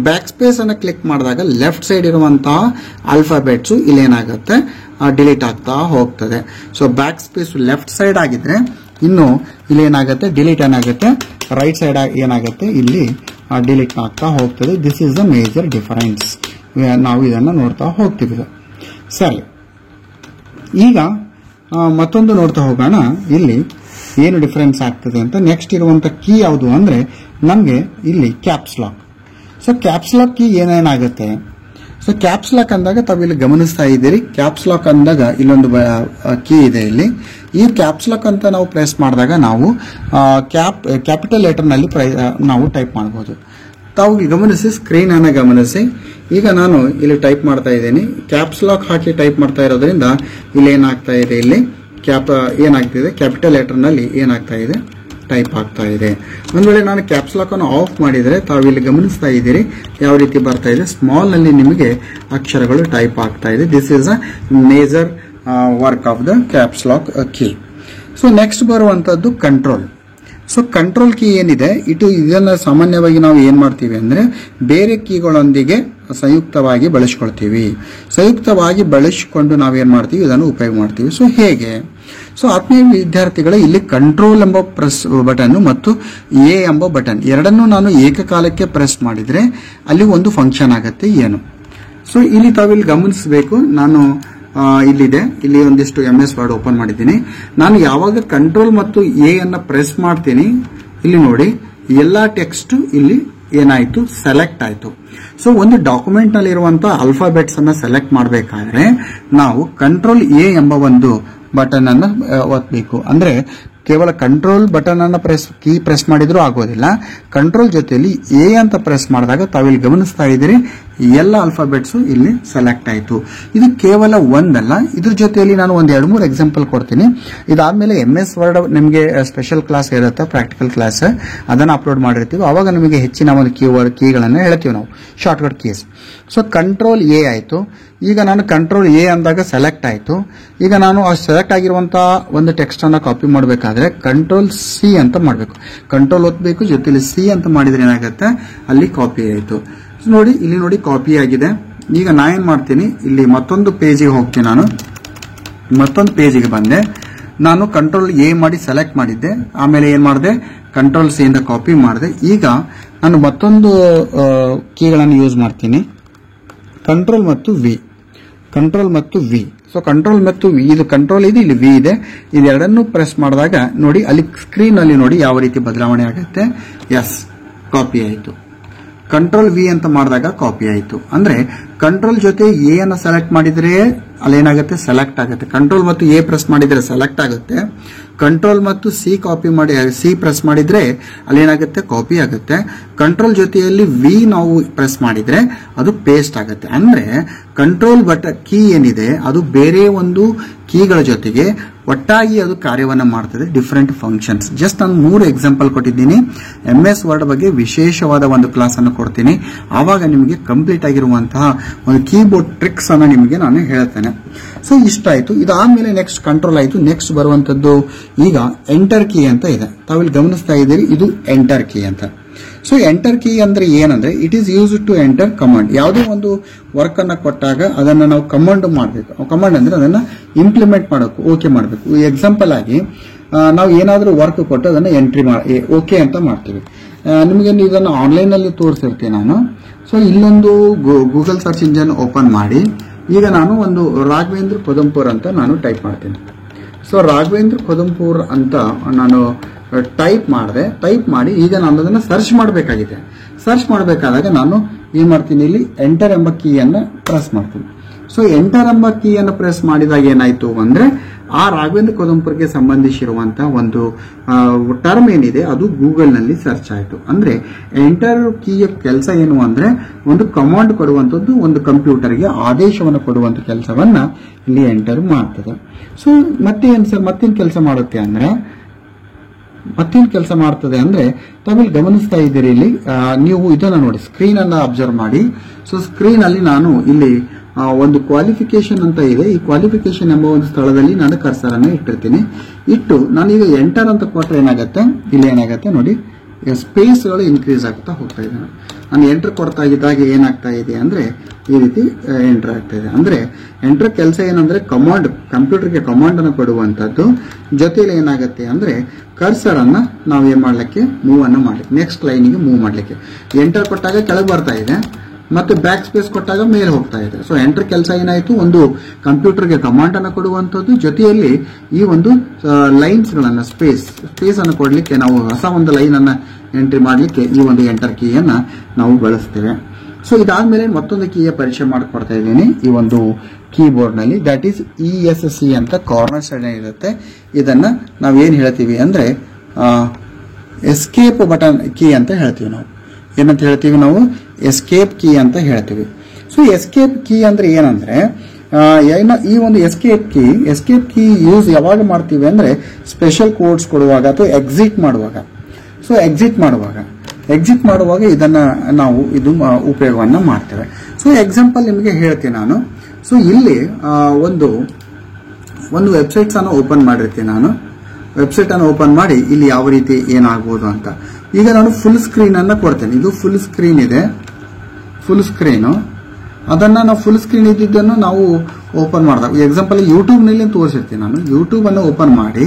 ಬ್ಯಾಕ್ ಸ್ಪೇಸ್ ಅನ್ನ ಕ್ಲಿಕ್ ಮಾಡಿದಾಗ ಲೆಫ್ಟ್ ಸೈಡ್ ಇರುವಂತಹ ಅಲ್ಫಾಬೆಟ್ಸ್ ಇಲ್ಲಿ ಏನಾಗುತ್ತೆ, ಡಿಲೀಟ್ ಆಗ್ತಾ ಹೋಗ್ತದೆ. So back space left side ಆಗಿದ್ರೆ ಇನ್ನು ಇಲ್ಲಿ ಏನಾಗುತ್ತೆ, ಡಿಲೀಟ್ ಏನಾಗುತ್ತೆ, ರೈಟ್ ಸೈಡ್ ಏನಾಗುತ್ತೆ, ಇಲ್ಲಿ ಡಿಲೀಟ್ ಆಗ್ತಾ ಹೋಗ್ತದೆ. This is the major difference. ನಾವು ಇದನ್ನ ನೋಡ್ತಾ ಹೋಗ್ತೀವಿ. ಸರಿ, ಈಗ ಮತ್ತೊಂದು ನೋಡ್ತಾ ಹೋಗೋಣ ಇಲ್ಲಿ ಏನು ಡಿಫರೆನ್ಸ್ ಆಗ್ತದೆ ಅಂತ. ನೆಕ್ಸ್ಟ್ ಇರುವಂತ ಕೀ ಯಾವುದು ಅಂದ್ರೆ ನಮಗೆ ಇಲ್ಲಿ caps lock. So caps lock key ಏನೇನಾಗುತ್ತೆ, ಸೊ ಕ್ಯಾಪ್ಸ್ ಲಾಕ್ ಅಂದಾಗ ತಾವಿಲ್ಲಿ ಗಮನಿಸ್ತಾ ಇದ್ದೀರಿ, ಕ್ಯಾಪ್ಸ್ ಲಾಕ್ ಅಂದಾಗ ಇಲ್ಲೊಂದು ಕೀ ಇದೆ ಇಲ್ಲಿ. ಈ ಕ್ಯಾಪ್ಸ್ ಲಾಕ್ ಅಂತ ನಾವು ಪ್ರೆಸ್ ಮಾಡಿದಾಗ ನಾವು ಕ್ಯಾಪಿಟಲ್ ಲೆಟರ್ ನಲ್ಲಿ ನಾವು ಟೈಪ್ ಮಾಡಬಹುದು. ತಾವು ಗಮನಿಸಿ, ಸ್ಕ್ರೀನ್ ಅನ್ನ ಗಮನಿಸಿ. ಈಗ ನಾನು ಇಲ್ಲಿ ಟೈಪ್ ಮಾಡ್ತಾ ಇದ್ದೀನಿ, ಕ್ಯಾಪ್ಸ್ ಲಾಕ್ ಹಾಕಿ ಟೈಪ್ ಮಾಡ್ತಾ ಇರೋದ್ರಿಂದ ಇಲ್ಲಿ ಏನಾಗ್ತಾ ಇದೆ, ಇಲ್ಲಿ ಏನಾಗ್ತಿದೆ, ಕ್ಯಾಪಿಟಲ್ ಲೆಟರ್ ನಲ್ಲಿ ಏನಾಗ್ತಾ ಇದೆ, ಟೈಪ್ ಆಗ್ತಾ ಇದೆ. ಒಂದ್ ವೇಳೆ ನಾನು ಕ್ಯಾಪ್ಸ್ ಲಾಕ್ ಅನ್ನು ಆಫ್ ಮಾಡಿದ್ರೆ ತಾವು ಇಲ್ಲಿ ಗಮನಿಸ್ತಾ ಇದ್ದೀರಿ ಯಾವ ರೀತಿ ಬರ್ತಾ ಇದೆ, ಸ್ಮಾಲ್ ನಲ್ಲಿ ನಿಮಗೆ ಅಕ್ಷರಗಳು ಟೈಪ್ ಆಗ್ತಾ ಇದೆ. This is a major work of the caps lock key. So next ಬರುವಂತದ್ದು ಕಂಟ್ರೋಲ್. ಸೊ ಕಂಟ್ರೋಲ್ ಕೀ ಏನಿದೆ, ಇದನ್ನ ಸಾಮಾನ್ಯವಾಗಿ ನಾವು ಏನ್ ಮಾಡ್ತೀವಿ ಅಂದ್ರೆ ಬೇರೆ ಕೀಗಳೊಂದಿಗೆ ಸಂಯುಕ್ತವಾಗಿ ಬಳಸ್ಕೊಳ್ತೀವಿ. ಸಂಯುಕ್ತವಾಗಿ ಬಳಸಿಕೊಂಡು ನಾವೇನ್ ಮಾಡ್ತೀವಿ, ಇದನ್ನು ಉಪಯೋಗ ಮಾಡ್ತೀವಿ. ಸೊ ಹೇಗೆ? ಸೊ ಆತ್ಮೀಯ ವಿದ್ಯಾರ್ಥಿಗಳೇ, ಇಲ್ಲಿ ಕಂಟ್ರೋಲ್ ಎಂಬ ಪ್ರೆಸ್ ಬಟನ್ ಮತ್ತು ಎ ಎಂಬ ಬಟನ್ ಎರಡನ್ನೂ ನಾನು ಏಕಕಾಲಕ್ಕೆ ಪ್ರೆಸ್ ಮಾಡಿದ್ರೆ ಅಲ್ಲಿ ಒಂದು ಫಂಕ್ಷನ್ ಆಗುತ್ತೆ. ಏನು? ಸೊ ಇಲ್ಲಿ ತಾವಿಲ್ಲಿ ಗಮನಿಸಬೇಕು, ನಾನು ಇಲ್ಲಿದೆ, ಇಲ್ಲಿ ಒಂದಿಷ್ಟು MS ವರ್ಡ್ ಓಪನ್ ಮಾಡಿದ್ದೀನಿ. ನಾನು ಯಾವಾಗ ಕಂಟ್ರೋಲ್ ಮತ್ತು ಎ ಅನ್ನ ಪ್ರೆಸ್ ಮಾಡ್ತೀನಿ, ಇಲ್ಲಿ ನೋಡಿ ಎಲ್ಲಾ ಟೆಕ್ಸ್ಟ್ ಇಲ್ಲಿ ಏನಾಯ್ತು, ಸೆಲೆಕ್ಟ್ ಆಯ್ತು. ಸೊ ಒಂದು ಡಾಕ್ಯುಮೆಂಟ್ ನಲ್ಲಿ ಇರುವಂತಹ ಆಲ್ಫಾಬೆಟ್ಸ್ ಅನ್ನ ಸೆಲೆಕ್ಟ್ ಮಾಡಬೇಕಾದ್ರೆ ನಾವು ಕಂಟ್ರೋಲ್ ಎ ಎಂಬ ಒಂದು ಬಟನ್ ಅನ್ನ ಒತ್ತಬೇಕು. ಅಂದ್ರೆ ಕೇವಲ ಕಂಟ್ರೋಲ್ ಬಟನ್ ಅನ್ನ ಪ್ರೆಸ್ ಮಾಡಿದ್ರೂ ಆಗೋದಿಲ್ಲ. ಕಂಟ್ರೋಲ್ ಜೊತೆಯಲ್ಲಿ ಎ ಅಂತ ಪ್ರೆಸ್ ಮಾಡಿದಾಗ ತಾವಿಲ್ಲಿ ಗಮನಿಸ್ತಾ ಇದ್ದೀರಿ ಎಲ್ಲ ಆಲ್ಫಾಬೆಟ್ಸ್ ಇಲ್ಲಿ ಸೆಲೆಕ್ಟ್ ಆಯಿತು. ಇದು ಕೇವಲ ಒಂದಲ್ಲ, ಇದ್ರ ಜೊತೆಯಲ್ಲಿ ನಾನು ಒಂದು 2-3 ಎಕ್ಸಾಂಪಲ್ ಕೊಡ್ತೀನಿ. ಇದಾದ್ಮೇಲೆ MS ವರ್ಡ್ ನಿಮಗೆ ಸ್ಪೆಷಲ್ ಕ್ಲಾಸ್ ಇರುತ್ತೆ, ಪ್ರಾಕ್ಟಿಕಲ್ ಕ್ಲಾಸ್, ಅದನ್ನು ಅಪ್ಲೋಡ್ ಮಾಡಿರ್ತೀವಿ. ಅವಾಗ ನಮಗೆ ಹೆಚ್ಚಿನ ಒಂದು ಕೀಗಳನ್ನು ಹೇಳ್ತೀವಿ ನಾವು, shortcut keys. So control A ಆಯಿತು. ಈಗ ನಾನು ಕಂಟ್ರೋಲ್ ಎ ಅಂದಾಗ ಸೆಲೆಕ್ಟ್ ಆಯಿತು. ಈಗ ನಾನು ಆ ಸೆಲೆಕ್ಟ್ ಆಗಿರುವಂತಹ ಒಂದು ಟೆಕ್ಸ್ಟ್ ಅನ್ನ ಕಾಪಿ ಮಾಡಬೇಕಾದ್ರೆ ಕಂಟ್ರೋಲ್ C ಅಂತ ಮಾಡಬೇಕು. ಕಂಟ್ರೋಲ್ ಒತ್ತಬೇಕು, ಜೊತೆಲಿ C ಅಂತ ಮಾಡಿದ್ರೆ ಏನಾಗುತ್ತೆ, ಅಲ್ಲಿ ಕಾಪಿ ಆಯಿತು. ನೋಡಿ ಇಲ್ಲಿ ನೋಡಿ ಕಾಪಿ ಆಗಿದೆ. ಈಗ ನಾ ಏನ್ ಮಾಡ್ತೀನಿ, ಇಲ್ಲಿ ಮತ್ತೊಂದು ಪೇಜಿಗೆ ಹೋಗ್ತೀನಿ. ನಾನು ಮತ್ತೊಂದು ಪೇಜಿಗೆ ಬಂದೆ. ನಾನು ಕಂಟ್ರೋಲ್ ಎ ಮಾಡಿ ಸೆಲೆಕ್ಟ್ ಮಾಡಿದ್ದೆ, ಆಮೇಲೆ ಏನ್ ಮಾಡಿದೆ, ಕಂಟ್ರೋಲ್ C ಇಂದ ಕಾಪಿ ಮಾಡಿದೆ. ಈಗ ನಾನು ಮತ್ತೊಂದು ಕೀಗಳನ್ನು ಯೂಸ್ ಮಾಡ್ತೀನಿ, ಕಂಟ್ರೋಲ್ ಮತ್ತು ವಿ. ಕಂಟ್ರೋಲ್ ಮತ್ತು ವಿ. ಸೊ ಕಂಟ್ರೋಲ್ ಮತ್ತು ವಿ, ಇದು ಕಂಟ್ರೋಲ್ ಇದೆ, ಇಲ್ಲಿ ವಿ ಇದೆ. ಇದೆರಡನ್ನು ಪ್ರೆಸ್ ಮಾಡಿದಾಗ ನೋಡಿ ಅಲ್ಲಿ ಸ್ಕ್ರೀನ್ ಅಲ್ಲಿ ನೋಡಿ ಯಾವ ರೀತಿ ಬದಲಾವಣೆ ಆಗುತ್ತೆ. ಎಸ್, ಕಾಪಿ ಆಯಿತು. ಕಂಟ್ರೋಲ್ ವಿ ಅಂತ ಮಾಡಿದಾಗ ಕಾಪಿ ಆಯಿತು. ಅಂದ್ರೆ ಕಂಟ್ರೋಲ್ ಜೊತೆ ಎ ಅನ್ನ ಸೆಲೆಕ್ಟ್ ಮಾಡಿದ್ರೆ ಅಲ್ಲೇನಾಗುತ್ತೆ, ಸೆಲೆಕ್ಟ್ ಆಗುತ್ತೆ. ಕಂಟ್ರೋಲ್ ಮತ್ತು ಎ ಪ್ರೆಸ್ ಮಾಡಿದ್ರೆ ಸೆಲೆಕ್ಟ್ ಆಗುತ್ತೆ. ಕಂಟ್ರೋಲ್ ಮತ್ತು ಸಿ ಕಾಪಿ ಮಾಡಿ ಸಿ ಪ್ರೆಸ್ ಮಾಡಿದ್ರೆ ಅಲ್ಲೇನಾಗುತ್ತೆ, ಕಾಪಿ ಆಗುತ್ತೆ. ಕಂಟ್ರೋಲ್ ಜೊತೆಯಲ್ಲಿ ವಿ ನಾವು ಪ್ರೆಸ್ ಮಾಡಿದ್ರೆ ಅದು ಪೇಸ್ಟ್ ಆಗುತ್ತೆ. ಅಂದ್ರೆ ಕಂಟ್ರೋಲ್ ಕೀ ಏನಿದೆ ಅದು ಬೇರೆ ಒಂದು ಕೀಗಳ ಜೊತೆಗೆ ಒಟ್ಟಾಗಿ ಅದು ಕಾರ್ಯವನ್ನು ಮಾಡ್ತದೆ, ಡಿಫರೆಂಟ್ ಫಂಕ್ಷನ್ಸ್. ಜಸ್ಟ್ ನಾನು 3 ಎಕ್ಸಾಂಪಲ್ ಕೊಟ್ಟಿದ್ದೀನಿ. MS ವರ್ಡ್ ಬಗ್ಗೆ ವಿಶೇಷವಾದ ಒಂದು ಕ್ಲಾಸ್ ಅನ್ನು ಕೊಡ್ತೀನಿ, ಆವಾಗ ನಿಮಗೆ ಕಂಪ್ಲೀಟ್ ಆಗಿರುವಂತಹ ಒಂದು ಕೀಬೋರ್ಡ್ ಟ್ರಿಕ್ಸ್ ಅನ್ನ ನಿಮಗೆ ನಾನು ಹೇಳ್ತೇನೆ. ಸೊ ಇಷ್ಟ ಆಯ್ತು. ಇದಾದ್ಮೇಲೆ ನೆಕ್ಸ್ಟ್ ಕಂಟ್ರೋಲ್ ಆಯ್ತು. ನೆಕ್ಸ್ಟ್ ಬರುವಂತದ್ದು ಈಗ ಎಂಟರ್ ಕೀ ಅಂತ ಇದೆ. ತಾವಿಲ್ಲಿ ಗಮನಿಸ್ತಾ ಇದ್ದೀರಿ, ಇದು ಎಂಟರ್ ಕೀ ಅಂತ. ಸೊ ಎಂಟರ್ ಕೀ ಅಂದ್ರೆ ಏನಂದ್ರೆ it is use to enter command. ಯಾವುದೇ ಒಂದು ವರ್ಕ್ ಅನ್ನ ಕೊಟ್ಟಾಗ ಅದನ್ನ ನಾವು ಕಮಾಂಡ್ ಮಾಡಬೇಕು. ಕಮಾಂಡ್ ಅಂದ್ರೆ ಅದನ್ನ ಇಂಪ್ಲಿಮೆಂಟ್ ಮಾಡಬೇಕು, ಓಕೆ ಮಾಡಬೇಕು. ಎಕ್ಸಾಂಪಲ್ ಆಗಿ ನಾವು ಏನಾದ್ರೂ ವರ್ಕ್ ಕೊಟ್ಟು ಅದನ್ನ ಎಂಟ್ರಿ ಓಕೆ ಅಂತ ಮಾಡ್ತೀವಿ. ನಿಮಗೆ ಇದನ್ನು ಆನ್ಲೈನ್ ಅಲ್ಲಿ ತೋರಿಸಿರ್ತೀನಿ ನಾನು. ಸೊ ಇಲ್ಲೊಂದು ಗೂಗಲ್ ಸರ್ಚ್ ಇಂಜಿನ್ ಓಪನ್ ಮಾಡಿ ಈಗ ನಾನು ಒಂದು ರಾಘವೇಂದ್ರ ಕೊದಂಪುರ್ ಅಂತ ನಾನು ಟೈಪ್ ಮಾಡ್ತೀನಿ. ಸೊ ರಾಘವೇಂದ್ರ ಕೊದಂಪುರ್ ಅಂತ ನಾನು ಟೈಪ್ ಮಾಡಿದೆ. ಟೈಪ್ ಮಾಡಿ ಈಗ ನಾನು ಅದನ್ನು ಸರ್ಚ್ ಮಾಡಬೇಕಾಗಿದೆ. ಸರ್ಚ್ ಮಾಡಬೇಕಾದಾಗ ನಾನು ಏನ್ ಮಾಡ್ತೀನಿ, ಇಲ್ಲಿ ಎಂಟರ್ ಎಂಬ ಕೀಯನ್ನು ಪ್ರೆಸ್ ಮಾಡ್ತೀನಿ. ಸೊ ಎಂಟರ್ ಎಂಬ ಕೀಯನ್ನು ಪ್ರೆಸ್ ಮಾಡಿದಾಗ ಏನಾಯ್ತು ಅಂದ್ರೆ ಆ ರಾಘವೇಂದ್ರ ಕೊದಂಪುರ್ಗೆ ಸಂಬಂಧಿಸಿರುವಂತಹ ಒಂದು ಟರ್ಮ್ ಏನಿದೆ ಅದು ಗೂಗಲ್ ನಲ್ಲಿ ಸರ್ಚ್ ಆಯಿತು. ಅಂದ್ರೆ ಎಂಟರ್ ಕೀಯ ಕೆಲಸ ಏನು ಅಂದ್ರೆ ಒಂದು ಕಮಾಂಡ್ ಕೊಡುವಂತದ್ದು, ಒಂದು ಕಂಪ್ಯೂಟರ್ಗೆ ಆದೇಶವನ್ನು ಕೊಡುವಂತ ಕೆಲಸವನ್ನ ಇಲ್ಲಿ ಎಂಟರ್ ಮಾಡ್ತದೆ. ಸೊ ಮತ್ತೇನ್ ಕೆಲಸ ಮಾಡುತ್ತೆ ಅಂದ್ರೆ ಮತ್ತೇನು ಕೆಲಸ ಮಾಡ್ತದೆ ಅಂದ್ರೆ ತಾವಿಲ್ಲಿ ಗಮನಿಸ್ತಾ ಇದ್ದೀರಿ, ಇಲ್ಲಿ ನೀವು ಇದನ್ನ ನೋಡಿ, ಸ್ಕ್ರೀನ್ ಅನ್ನ ಅಬ್ಸರ್ವ್ ಮಾಡಿ. ಸೊ ಸ್ಕ್ರೀನ್ ಅಲ್ಲಿ ನಾನು ಇಲ್ಲಿ ಒಂದು ಕ್ವಾಲಿಫಿಕೇಶನ್ ಅಂತ ಇದೆ. ಈ ಕ್ವಾಲಿಫಿಕೇಶನ್ ಎಂಬ ಒಂದು ಸ್ಥಳದಲ್ಲಿ ನಾನು ಕರ್ಸರ್ ಅನ್ನು ಇಟ್ಟಿರ್ತೀನಿ. ಇಟ್ಟು ನಾನೀಗ ಎಂಟರ್ ಅಂತ ಕೊಟ್ಟರೆ ಏನಾಗುತ್ತೆ, ಇಲ್ಲಿ ಏನಾಗುತ್ತೆ ನೋಡಿ, ಸ್ಪೇಸ್ಗಳು ಇನ್ಕ್ರೀಸ್ ಆಗ್ತಾ ಹೋಗ್ತಾ ಇದೆ. ನಾನು ಎಂಟರ್ ಕೊಡ್ತಾ ಇದ್ದಾಗ ಏನಾಗ್ತಾ ಇದೆ ಅಂದ್ರೆ ಈ ರೀತಿ ಎಂಟರ್ ಆಗ್ತಾ ಇದೆ. ಅಂದ್ರೆ ಎಂಟರ್ ಕೆಲಸ ಏನಂದ್ರೆ ಕಮಾಂಡ್, ಕಂಪ್ಯೂಟರ್ಗೆ ಕಮಾಂಡ್ ಅನ್ನು ಕೊಡುವಂತದ್ದು. ಜೊತೆಲಿ ಏನಾಗುತ್ತೆ ಅಂದ್ರೆ ಕರ್ಸರ್ ಅನ್ನ ನಾವು ಏನ್ ಮಾಡ್ಲಿಕ್ಕೆ, ಮೂವ್ ಅನ್ನು ಮಾಡ್ಲಿಕ್ಕೆ, ನೆಕ್ಸ್ಟ್ ಲೈನ್ಗೆ ಮೂವ್ ಮಾಡ್ಲಿಕ್ಕೆ. ಎಂಟರ್ ಕೊಟ್ಟಾಗ ಕೆಳಗೆ ಬರ್ತಾ ಇದೆ, ಮತ್ತೆ ಬ್ಯಾಕ್ ಸ್ಪೇಸ್ ಕೊಟ್ಟಾಗ ಮೇಲೆ ಹೋಗ್ತಾ ಇದೆ. ಸೊ ಎಂಟರ್ ಕೆಲಸ ಏನಾಯ್ತು, ಒಂದು ಕಂಪ್ಯೂಟರ್ಗೆ ಕಮಾಂಡ್ ಅನ್ನು ಕೊಡುವಂತದ್ದು, ಜೊತೆಯಲ್ಲಿ ಈ ಒಂದು ಲೈನ್ಸ್ ಗಳನ್ನ ಸ್ಪೇಸ್ ಅನ್ನು ಕೊಡ್ಲಿಕ್ಕೆ, ನಾವು ಹೊಸ ಒಂದು ಲೈನ್ ಅನ್ನ ಎಂಟ್ರಿ ಮಾಡ್ಲಿಕ್ಕೆ ಈ ಒಂದು ಎಂಟರ್ ಕೀಯನ್ನ ನಾವು ಬಳಸ್ತೇವೆ. ಸೊ ಇದಾದ್ಮೇಲೆ ಮತ್ತೊಂದು ಕೀಯ ಪರಿಚಯ ಮಾಡಿಕೊಡ್ತಾ ಇದ್ದೀನಿ ಈ ಒಂದು ಕೀಬೋರ್ಡ್ ನಲ್ಲಿ. ದಟ್ ಈಸ್ ESC ಅಂತ ಕಾರ್ನರ್ ಸೈಡ್ ಇರುತ್ತೆ. ಇದನ್ನ ನಾವೇನ್ ಹೇಳ್ತೀವಿ ಅಂದ್ರೆ ಎಸ್ಕೇಪ್ ಬಟನ್ ಕೀ ಅಂತ ಹೇಳ್ತೀವಿ. ನಾವು ಏನಂತ ಹೇಳ್ತೀವಿ, ನಾವು ಎಸ್ಕೇಪ್ ಕೀ ಅಂತ ಹೇಳ್ತೀವಿ. ಸೊ ಎಸ್ಕೇಪ್ ಕೀ ಅಂದ್ರೆ ಏನಂದ್ರೆ ಈ ಒಂದು ಎಸ್ಕೇಪ್ ಕೀ ಯೂಸ್ ಯಾವಾಗ ಮಾಡ್ತೀವಿ ಅಂದ್ರೆ ಸ್ಪೆಷಲ್ ಕೋಡ್ಸ್ ಕೊಡುವಾಗ ಅಥವಾ ಎಕ್ಸಿಟ್ ಮಾಡುವಾಗ. ಸೊ ಎಕ್ಸಿಟ್ ಮಾಡುವಾಗ ಇದನ್ನ ನಾವು ಉಪಯೋಗವನ್ನ ಮಾಡ್ತೇವೆ. ಸೊ ಎಕ್ಸಾಂಪಲ್ ನಿಮಗೆ ಹೇಳ್ತೀನಿ ನಾನು. ಸೊ ಇಲ್ಲಿ ಒಂದು ವೆಬ್ಸೈಟ್ಸ್ ಅನ್ನು ಓಪನ್ ಮಾಡಿರ್ತೀನಿ ನಾನು. ವೆಬ್ಸೈಟ್ ಅನ್ನು ಓಪನ್ ಮಾಡಿ ಇಲ್ಲಿ ಯಾವ ರೀತಿ ಏನಾಗಬಹುದು ಅಂತ. ಈಗ ನಾನು ಫುಲ್ ಸ್ಕ್ರೀನ್ ಅನ್ನ ಕೊಡ್ತೇನೆ. ಇದು ಫುಲ್ ಸ್ಕ್ರೀನ್ ಇದೆ, ಫುಲ್ ಸ್ಕ್ರೀನು. ಅದನ್ನ ನಾವು ಫುಲ್ ಸ್ಕ್ರೀನ್ ಇದ್ದಿದ್ದನ್ನು ನಾವು ಓಪನ್ ಮಾಡಿದಾಗ, ಎಕ್ಸಾಂಪಲ್ ಯೂಟ್ಯೂಬ್ ನಲ್ಲಿ ತೋರಿಸಿರ್ತೀನಿ ನಾನು. ಯೂಟ್ಯೂಬ್ ಅನ್ನು ಓಪನ್ ಮಾಡಿ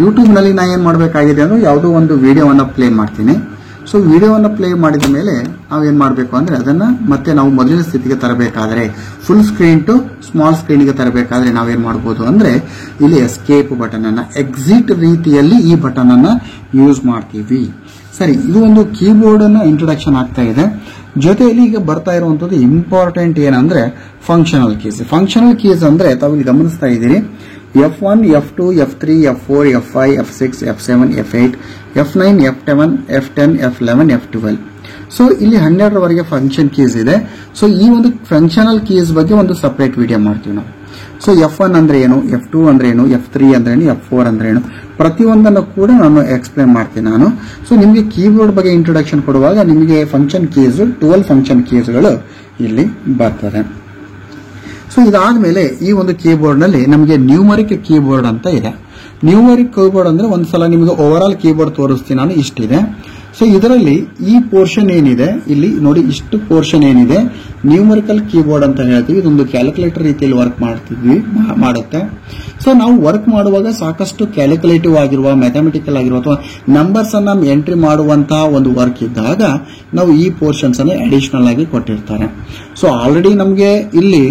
ಯೂಟ್ಯೂಬ್ ನಲ್ಲಿ ನಾ ಏನ್ ಮಾಡಬೇಕಾಗಿದೆ ಅಂದ್ರೆ ಯಾವುದೋ ಒಂದು ವಿಡಿಯೋವನ್ನ ಪ್ಲೇ ಮಾಡ್ತೀನಿ. ಸೊ ವಿಡಿಯೋವನ್ನು ಪ್ಲೇ ಮಾಡಿದ ಮೇಲೆ ನಾವೇನು ಮಾಡಬೇಕು ಅಂದರೆ ಅದನ್ನು ಮತ್ತೆ ನಾವು ಮೊದಲಿನ ಸ್ಥಿತಿಗೆ ತರಬೇಕಾದರೆ ಫುಲ್ ಸ್ಕ್ರೀನ್ ಟು ಸ್ಮಾಲ್ ಸ್ಕ್ರೀನ್ಗೆ ತರಬೇಕಾದ್ರೆ ನಾವೇನು ಮಾಡ್ಬೋದು ಅಂದರೆ ಇಲ್ಲಿ ಎಸ್ಕೇಪ್ ಬಟನ್ ಅನ್ನು ಎಕ್ಸಿಟ್ ರೀತಿಯಲ್ಲಿ ಈ ಬಟನ್ ಅನ್ನು ಯೂಸ್ ಮಾಡ್ತೀವಿ. ಸರಿ, ಇದು ಒಂದು ಕೀಬೋರ್ಡ್ ಅನ್ನ ಇಂಟ್ರೊಡಕ್ಷನ್ ಆಗ್ತಾ ಇದೆ. ಜೊತೆಯಲ್ಲಿ ಈಗ ಬರ್ತಾ ಇರುವಂತದ್ದು ಇಂಪಾರ್ಟೆಂಟ್ ಏನಂದ್ರೆ ಫಂಕ್ಷನಲ್ ಕೀಸ್. ಫಂಕ್ಷನಲ್ ಕೀಸ್ ಅಂದ್ರೆ ತಾವು ಇಲ್ಲಿ ಗಮನಿಸ್ತಾ ಇದ್ದೀರಿ, F1, F2, F3, F4, F5, F6, F7, F8, F9, F10, F10, F11, F12. So ಇಲ್ಲಿ 12ರವರೆಗೆ ಫಂಕ್ಷನ್ ಕೀಸ್ ಇದೆ. ಸೊ ಈ ಒಂದು ಫಂಕ್ಷನಲ್ ಕೀಸ್ ಬಗ್ಗೆ ಒಂದು ಸಪರೇಟ್ ವಿಡಿಯೋ ಮಾಡ್ತೀವಿ ನಾವು. ಸೊ F1 ಅಂದ್ರೆ ಏನು, F2 ಅಂದ್ರೆ ಏನು, F3 ಅಂದ್ರೆ ಏನು, F4 ಅಂದ್ರೆ ಏನು, ಪ್ರತಿಯೊಂದನ್ನು ಕೂಡ ನಾನು ಎಕ್ಸ್ಪ್ಲೇನ್ ಮಾಡ್ತೀನಿ ನಾನು. ಸೊ ನಿಮಗೆ ಕೀಬೋರ್ಡ್ ಬಗ್ಗೆ ಇಂಟ್ರೊಡಕ್ಷನ್ ಕೊಡುವಾಗ ನಿಮಗೆ ಫಂಕ್ಷನ್ ಕೀಸ್ 12 ಫಂಕ್ಷನ್ ಕೀಸ್ಗಳು ಇಲ್ಲಿ ಬರ್ತದೆ. ಸೊ ಇದಾದ್ಮೇಲೆ ಈ ಒಂದು ಕೀಬೋರ್ಡ್ ನಲ್ಲಿ ನಮಗೆ ನ್ಯೂಮರಿಕ್ ಕೀಬೋರ್ಡ್ ಅಂತ ಇದೆ. ನ್ಯೂಮರಿಕ್ ಕೀಬೋರ್ಡ್ ಅಂದ್ರೆ ಒಂದ್ಸಲ ನಿಮಗೆ ಓವರ್ ಆಲ್ ಕೀಬೋರ್ಡ್ ತೋರಿಸ್ತೀನಿ ನಾನು, ಇಷ್ಟಿದೆ. ಸೊ ಇದರಲ್ಲಿ ಈ ಪೋರ್ಷನ್ ಏನಿದೆ ಇಲ್ಲಿ ನೋಡಿ, ಇಷ್ಟು ಪೋರ್ಷನ್ ಏನಿದೆ ನ್ಯೂಮರಿಕಲ್ ಕೀಬೋರ್ಡ್ ಅಂತ ಹೇಳ್ತೀವಿ. ಇದೊಂದು ಕ್ಯಾಲ್ಕುಲೇಟರ್ ರೀತಿಯಲ್ಲಿ ವರ್ಕ್ ಮಾಡುತ್ತೆ. ಸೊ ನಾವು ವರ್ಕ್ ಮಾಡುವಾಗ ಸಾಕಷ್ಟು ಕ್ಯಾಲ್ಕುಲೇಟಿವ್ ಆಗಿರುವ, ಮ್ಯಾಥಮೆಟಿಕಲ್ ಆಗಿರುವ ಅಥವಾ ನಂಬರ್ಸ್ ಅನ್ನ ಎಂಟ್ರಿ ಮಾಡುವಂತಹ ಒಂದು ವರ್ಕ್ ಇದ್ದಾಗ ನಾವು ಈ ಪೋರ್ಷನ್ಸ್ ಅನ್ನು ಅಡಿಷನಲ್ ಆಗಿ ಕೊಟ್ಟಿರ್ತಾರೆ. ಸೊ ಆಲ್ರೆಡಿ ನಮಗೆ ಇಲ್ಲಿ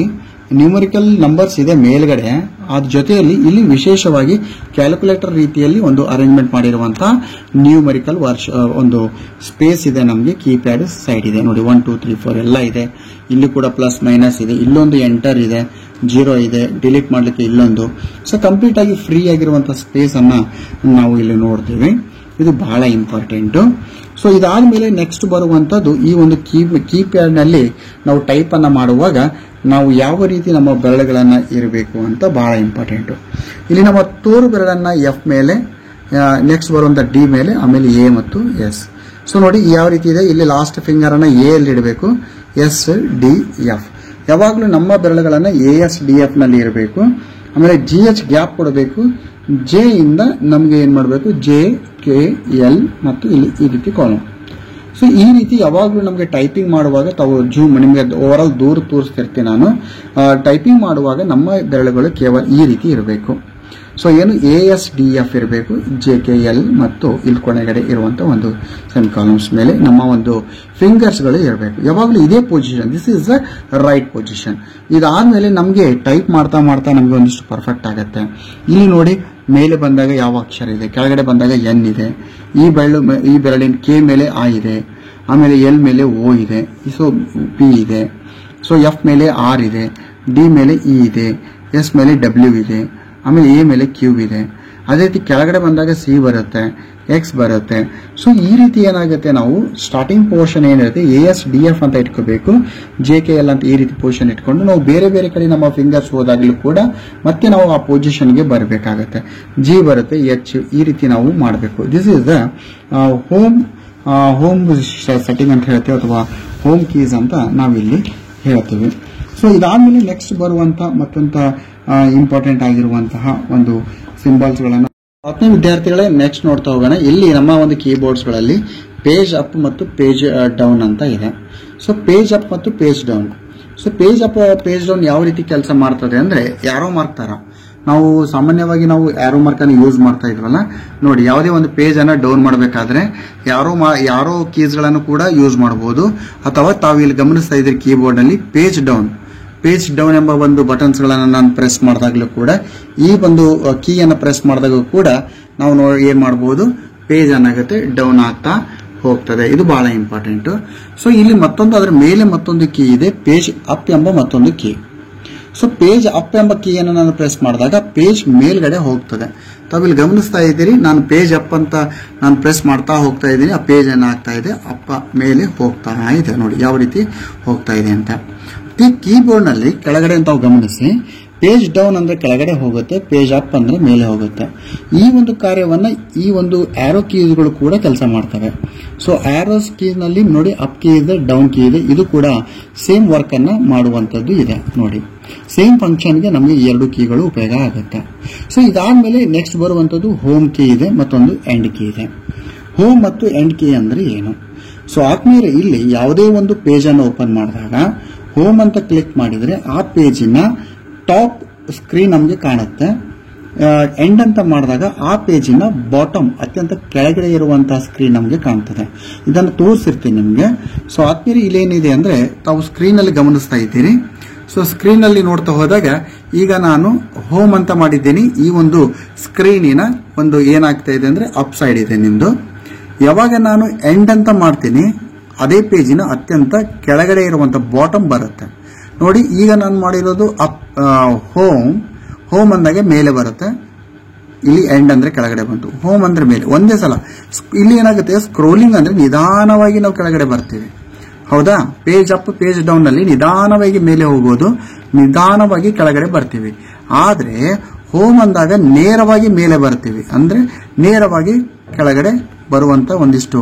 ನ್ಯೂಮರಿಕಲ್ ನಂಬರ್ಸ್ ಇದೆ ಮೇಲ್ಗಡೆ, ಅದ್ರ ಜೊತೆಯಲ್ಲಿ ಇಲ್ಲಿ ವಿಶೇಷವಾಗಿ ಕ್ಯಾಲ್ಕುಲೇಟರ್ ರೀತಿಯಲ್ಲಿ ಒಂದು ಅರೇಂಜ್ಮೆಂಟ್ ಮಾಡಿರುವಂತಹ ನ್ಯೂಮರಿಕಲ್ ಒಂದು ಸ್ಪೇಸ್ ಇದೆ. ನಮಗೆ ಕೀಪ್ಯಾಡ್ ಸೈಡ್ ಇದೆ ನೋಡಿ, 1 2 3 4 ಎಲ್ಲ ಇದೆ. ಇಲ್ಲಿ ಕೂಡ ಪ್ಲಸ್ ಮೈನಸ್ ಇದೆ, ಇಲ್ಲೊಂದು ಎಂಟರ್ ಇದೆ, 0 ಇದೆ, ಡಿಲೀಟ್ ಮಾಡ್ಲಿಕ್ಕೆ ಇಲ್ಲೊಂದು. ಸೊ ಕಂಪ್ಲೀಟ್ ಆಗಿ ಫ್ರೀ ಆಗಿರುವಂತಹ ಸ್ಪೇಸ್ ಅನ್ನ ನಾವು ಇಲ್ಲಿ ನೋಡ್ತೀವಿ. ಇದು ಬಹಳ ಇಂಪಾರ್ಟೆಂಟ್. ಸೊ ಇದಾದ್ಮೇಲೆ ನೆಕ್ಸ್ಟ್ ಬರುವಂತದ್ದು ಈ ಒಂದು ಕೀಪ್ಯಾಡ್ ನಲ್ಲಿ ನಾವು ಟೈಪ್ ಅನ್ನ ಮಾಡುವಾಗ ನಾವು ಯಾವ ರೀತಿ ನಮ್ಮ ಬೆರಳುಗಳನ್ನ ಇರಬೇಕು ಅಂತ ಬಹಳ ಇಂಪಾರ್ಟೆಂಟ್. ಇಲ್ಲಿ ನಮ್ಮ ತೋರು ಬೆರಳನ್ನ ಎಫ್ ಮೇಲೆ, ನೆಕ್ಸ್ಟ್ ಬರುವಂತ ಡಿ ಮೇಲೆ, ಆಮೇಲೆ ಎ ಮತ್ತು ಎಸ್. ಸೊ ನೋಡಿ ಯಾವ ರೀತಿ ಇದೆ, ಇಲ್ಲಿ ಲಾಸ್ಟ್ ಫಿಂಗರ್ ಅನ್ನ ಎ ಅಲ್ಲಿ ಇಡಬೇಕು, ಎಸ್ ಡಿ ಎಫ್. ಯಾವಾಗಲೂ ನಮ್ಮ ಬೆರಳುಗಳನ್ನ ಎ ಎಸ್ ಡಿ ಎಫ್ ನಲ್ಲಿ ಇರಬೇಕು. ಆಮೇಲೆ ಜಿ ಎಚ್ ಗ್ಯಾಪ್ ಕೊಡಬೇಕು. ಜೆ ಇಂದ ನಮ್ಗೆ ಏನ್ ಮಾಡಬೇಕು, ಜೆ ಕೆ ಎಲ್ ಮತ್ತು ಇಲ್ಲಿ ಈ ರೀತಿ ಕಾಲಮ್. ಸೊ ಈ ರೀತಿ ಯಾವಾಗಲೂ ನಮಗೆ ಟೈಪಿಂಗ್ ಮಾಡುವಾಗ ತಾವು ಜೂಮ್ ನಿಮಗೆ ಓವರ್ ಆಲ್ ದೂರ ತೋರಿಸ್ತಿರ್ತೀನಿ ನಾನು. ಟೈಪಿಂಗ್ ಮಾಡುವಾಗ ನಮ್ಮ ಬೆರಳುಗಳು ಕೇವಲ ಈ ರೀತಿ ಇರಬೇಕು. ಸೊ ಏನು ಎ ಎಸ್ ಡಿ ಎಫ್ ಇರಬೇಕು, ಜೆ ಕೆ ಎಲ್ ಮತ್ತು ಇಲ್ಲಿ ಕೊನೆಗಡೆ ಇರುವಂತಹ ಒಂದು ಸೆಮಿ ಕಾಲಮ್ಸ್ ಮೇಲೆ ನಮ್ಮ ಒಂದು ಫಿಂಗರ್ಸ್ ಗಳು ಇರಬೇಕು. ಯಾವಾಗಲೂ ಇದೇ position, this is the right position. ಇದಾದ್ಮೇಲೆ ನಮಗೆ ಟೈಪ್ ಮಾಡ್ತಾ ಮಾಡ್ತಾ ನಮಗೆ ಒಂದಿಷ್ಟು ಪರ್ಫೆಕ್ಟ್ ಆಗುತ್ತೆ. ಇಲ್ಲಿ ನೋಡಿ ಮೇಲೆ ಬಂದಾಗ ಯಾವ ಅಕ್ಷರ ಇದೆ, ಕೆಳಗಡೆ ಬಂದಾಗ ಎನ್ ಇದೆ, ಈ ಬೆರಳಿನ ಕೆ ಮೇಲೆ ಆ ಇದೆ, ಆಮೇಲೆ ಎಲ್ ಮೇಲೆ ಓ ಇದೆ, ಸೊ ಪಿ ಇದೆ, ಸೊ ಎಫ್ ಮೇಲೆ ಆರ್ ಇದೆ, ಡಿ ಮೇಲೆ ಇ ಇದೆ, ಎಸ್ ಮೇಲೆ ಡಬ್ಲ್ಯೂ ಇದೆ, ಆಮೇಲೆ ಎ ಮೇಲೆ ಕ್ಯೂ ಇದೆ. ಅದೇ ರೀತಿ ಕೆಳಗಡೆ ಬಂದಾಗ ಸಿ ಬರುತ್ತೆ, ಎಕ್ಸ್ ಬರುತ್ತೆ. ಸೊ ಈ ರೀತಿ ಏನಾಗುತ್ತೆ, ನಾವು ಸ್ಟಾರ್ಟಿಂಗ್ ಪೋರ್ಷನ್ ಏನಿರುತ್ತೆ ಎ ಎಸ್ ಡಿ ಎಫ್ ಅಂತ ಇಟ್ಕೋಬೇಕು, ಜೆ ಕೆ ಎಲ್ ಅಂತ ಈ ರೀತಿ ಪೊಸಿಷನ್ ಇಟ್ಕೊಂಡು ನಾವು ಬೇರೆ ಬೇರೆ ಕಡೆ ನಮ್ಮ ಫಿಂಗರ್ಸ್ ಹೋದಾಗಲೂ ಕೂಡ ಮತ್ತೆ ನಾವು ಆ ಪೊಸಿಷನ್ಗೆ ಬರಬೇಕಾಗತ್ತೆ. ಜಿ ಬರುತ್ತೆ, ಎಚ್, ಈ ರೀತಿ ನಾವು ಮಾಡಬೇಕು. This is the home setting ಅಂತ ಹೇಳ್ತೇವೆ, ಅಥವಾ ಹೋಮ್ ಕೀಸ್ ಅಂತ ನಾವಿಲ್ಲಿ ಹೇಳ್ತೀವಿ. ಸೊ ಇದಾದ್ಮೇಲೆ ನೆಕ್ಸ್ಟ್ ಬರುವಂತ ಮತ್ತೊಂತ ಇಂಪಾರ್ಟೆಂಟ್ ಆಗಿರುವಂತಹ ಒಂದು ಸಿಂಬಲ್ಸ್ ಗಳನ್ನ ಆತ್ಮೀಯ ವಿದ್ಯಾರ್ಥಿಗಳೇ ನೆಕ್ಸ್ಟ್ ನೋಡ್ತಾ ಹೋಗೋಣ. ಇಲ್ಲಿ ನಮ್ಮ ಒಂದು ಕೀಬೋರ್ಡ್ಸ್ ಗಳಲ್ಲಿ ಪೇಜ್ ಅಪ್ ಮತ್ತು ಪೇಜ್ ಡೌನ್ ಅಂತ ಇದೆ. ಸೊ ಪೇಜ್ ಅಪ್ ಮತ್ತು page down. So page up page down ಯಾವ ರೀತಿ ಕೆಲಸ ಮಾಡ್ತದೆ ಅಂದ್ರೆ, ಯಾರೋ ಮಾರ್ಕ್ ತರ ನಾವು ಸಾಮಾನ್ಯವಾಗಿ ನಾವು ಆರೋ ಮಾರ್ಕ್ ಅನ್ನು ಯೂಸ್ ಮಾಡ್ತಾ ಇದ್ವಲ್ಲ ನೋಡಿ, ಯಾವುದೇ ಒಂದು ಪೇಜ್ ಅನ್ನ ಡೌನ್ ಮಾಡಬೇಕಾದ್ರೆ ಯಾರೋ ಕೀಸ್ ಗಳನ್ನು ಕೂಡ ಯೂಸ್ ಮಾಡಬಹುದು. ಅಥವಾ ತಾವು ಇಲ್ಲಿ ಗಮನಿಸ್ತಾ ಇದ್ರಿ ಕೀಬೋರ್ಡ್ ನಲ್ಲಿ ಪೇಜ್ ಡೌನ್ ಎಂಬ ಒಂದು ಬಟನ್ಸ್ ಗಳನ್ನ ನಾನು ಪ್ರೆಸ್ ಮಾಡಿದಾಗಲೂ ಕೂಡ, ಈ ಒಂದು ಕೀ ಅನ್ನು ಪ್ರೆಸ್ ಮಾಡಿದಾಗ ಕೂಡ ನಾವು ಏನ್ ಮಾಡಬಹುದು, ಪೇಜ್ ಏನಾಗುತ್ತೆ ಡೌನ್ ಆಗ್ತಾ ಹೋಗ್ತದೆ. ಇದು ಬಹಳ ಇಂಪಾರ್ಟೆಂಟ್. ಸೊ ಇಲ್ಲಿ ಮತ್ತೊಂದು ಅದರ ಮೇಲೆ ಮತ್ತೊಂದು ಕೀ ಇದೆ, ಪೇಜ್ ಅಪ್ ಎಂಬ ಮತ್ತೊಂದು ಕೀ. ಸೊ ಪೇಜ್ ಅಪ್ ಎಂಬ ಕೀಯನ್ನು ನಾನು ಪ್ರೆಸ್ ಮಾಡಿದಾಗ ಪೇಜ್ ಮೇಲ್ಗಡೆ ಹೋಗ್ತದೆ. ತಾವಿಲ್ಲಿ ಗಮನಿಸ್ತಾ ಇದ್ದೀರಿ, ನಾನು ಪೇಜ್ ಅಪ್ ಅಂತ ನಾನು ಪ್ರೆಸ್ ಮಾಡ್ತಾ ಹೋಗ್ತಾ ಇದ್ದೀನಿ, ಆ ಪೇಜ್ ಏನಾಗ್ತಾ ಇದೆ ಅಪ್ಪ ಮೇಲೆ ಹೋಗ್ತಾ ಇದೆ. ನೋಡಿ ಯಾವ ರೀತಿ ಹೋಗ್ತಾ ಇದೆ ಅಂತ. ಈ ಕೀಬೋರ್ಡ್ ನಲ್ಲಿ ಕೆಳಗಡೆ ತಾವು ಗಮನಿಸಿ, ಪೇಜ್ ಡೌನ್ ಅಂದ್ರೆ ಕೆಳಗಡೆ ಹೋಗುತ್ತೆ, ಪೇಜ್ ಅಪ್ ಅಂದ್ರೆ ಮೇಲೆ ಹೋಗುತ್ತೆ. ಈ ಒಂದು ಕಾರ್ಯವನ್ನ ಈ ಒಂದು ಆರೋ ಕೀಸ್ಗಳು ಕೂಡ ಕೆಲಸ ಮಾಡ್ತವೆ. ಸೊ ಆರೋಸ್ ಕೀಸ್ ನಲ್ಲಿ ನೋಡಿ ಅಪ್ ಕೀ ಇದೆ, ಡೌನ್ ಕೀ ಇದೆ, ಇದು ಕೂಡ ಸೇಮ್ ವರ್ಕ್ ಅನ್ನ ಮಾಡುವಂತದ್ದು ಇದೆ. ನೋಡಿ ಸೇಮ್ ಫಂಕ್ಷನ್ಗೆ ನಮಗೆ ಎರಡು ಕೀಗಳು ಉಪಯೋಗ ಆಗುತ್ತೆ. ಸೊ ಇದಾದ್ಮೇಲೆ ನೆಕ್ಸ್ಟ್ ಬರುವಂತದ್ದು ಹೋಮ್ ಕೀ ಇದೆ, ಮತ್ತೊಂದು ಎಂಡ್ ಕೀ ಇದೆ. ಹೋಮ್ ಮತ್ತು ಎಂಡ್ ಕೀ ಅಂದ್ರೆ ಏನು? ಸೊ ಆದ್ಮೇಲೆ ಇಲ್ಲಿ ಯಾವುದೇ ಒಂದು ಪೇಜ್ ಅನ್ನು ಓಪನ್ ಮಾಡಿದಾಗ ಹೋಮ್ ಅಂತ ಕ್ಲಿಕ್ ಮಾಡಿದ್ರೆ ಆ ಪೇಜಿನ ಟಾಪ್ ಸ್ಕ್ರೀನ್ ನಮಗೆ ಕಾಣುತ್ತೆ. ಎಂಡ್ ಅಂತ ಮಾಡಿದಾಗ ಆ ಪೇಜಿನ ಬಾಟಮ್ ಅತ್ಯಂತ ಕೆಳಗಡೆ ಇರುವಂತಹ ಸ್ಕ್ರೀನ್ ನಮಗೆ ಕಾಣ್ತದೆ. ಇದನ್ನು ತೋರಿಸಿರ್ತೀನಿ ನಿಮಗೆ. ಸೊ ಆದ್ಮೇಲೆ ಇಲ್ಲೇನಿದೆ ಅಂದ್ರೆ ತಾವು ಸ್ಕ್ರೀನ್ ಅಲ್ಲಿ ಗಮನಿಸ್ತಾ ಇದ್ದೀರಿ. ಸೊ ಸ್ಕ್ರೀನ್ ಅಲ್ಲಿ ನೋಡ್ತಾ ಹೋದಾಗ ಈಗ ನಾನು ಹೋಮ್ ಅಂತ ಮಾಡಿದ್ದೀನಿ. ಈ ಒಂದು ಸ್ಕ್ರೀನಿನ ಒಂದು ಏನಾಗ್ತಾ ಇದೆ ಅಂದ್ರೆ ಅಪ್ ಸೈಡ್ ಇದೆ ನಿಮ್ದು. ಯಾವಾಗ ನಾನು ಎಂಡ್ ಅಂತ ಮಾಡ್ತೀನಿ ಅದೇ ಪೇಜಿನ ಅತ್ಯಂತ ಕೆಳಗಡೆ ಇರುವಂತ ಬಾಟಮ್ ಬರುತ್ತೆ ನೋಡಿ. ಈಗ ನಾನು ಮಾಡಿರೋದು ಅಪ್ ಹೋಮ್ ಅಂದಾಗೆ ಮೇಲೆ ಬರುತ್ತೆ. ಇಲ್ಲಿ ಎಂಡ್ ಅಂದ್ರೆ ಕೆಳಗಡೆ ಬಂತು, ಹೋಮ್ ಅಂದ್ರೆ ಮೇಲೆ ಒಂದೇ ಸಲ. ಇಲ್ಲಿ ಏನಾಗುತ್ತೆ ಸ್ಕ್ರೋಲಿಂಗ್ ಅಂದ್ರೆ ನಿಧಾನವಾಗಿ ನಾವು ಕೆಳಗಡೆ ಬರ್ತೀವಿ, ಹೌದಾ? ಪೇಜ್ ಅಪ್ ಪೇಜ್ ಡೌನ್ ನಲ್ಲಿ ನಿಧಾನವಾಗಿ ಮೇಲೆ ಹೋಗೋದು, ನಿಧಾನವಾಗಿ ಕೆಳಗಡೆ ಬರ್ತೀವಿ. ಆದ್ರೆ ಹೋಮ್ ಅಂದಾಗ ನೇರವಾಗಿ ಮೇಲೆ ಬರ್ತೀವಿ, ಅಂದ್ರೆ ನೇರವಾಗಿ ಕೆಳಗಡೆ ಬರುವಂತ ಒಂದಿಷ್ಟು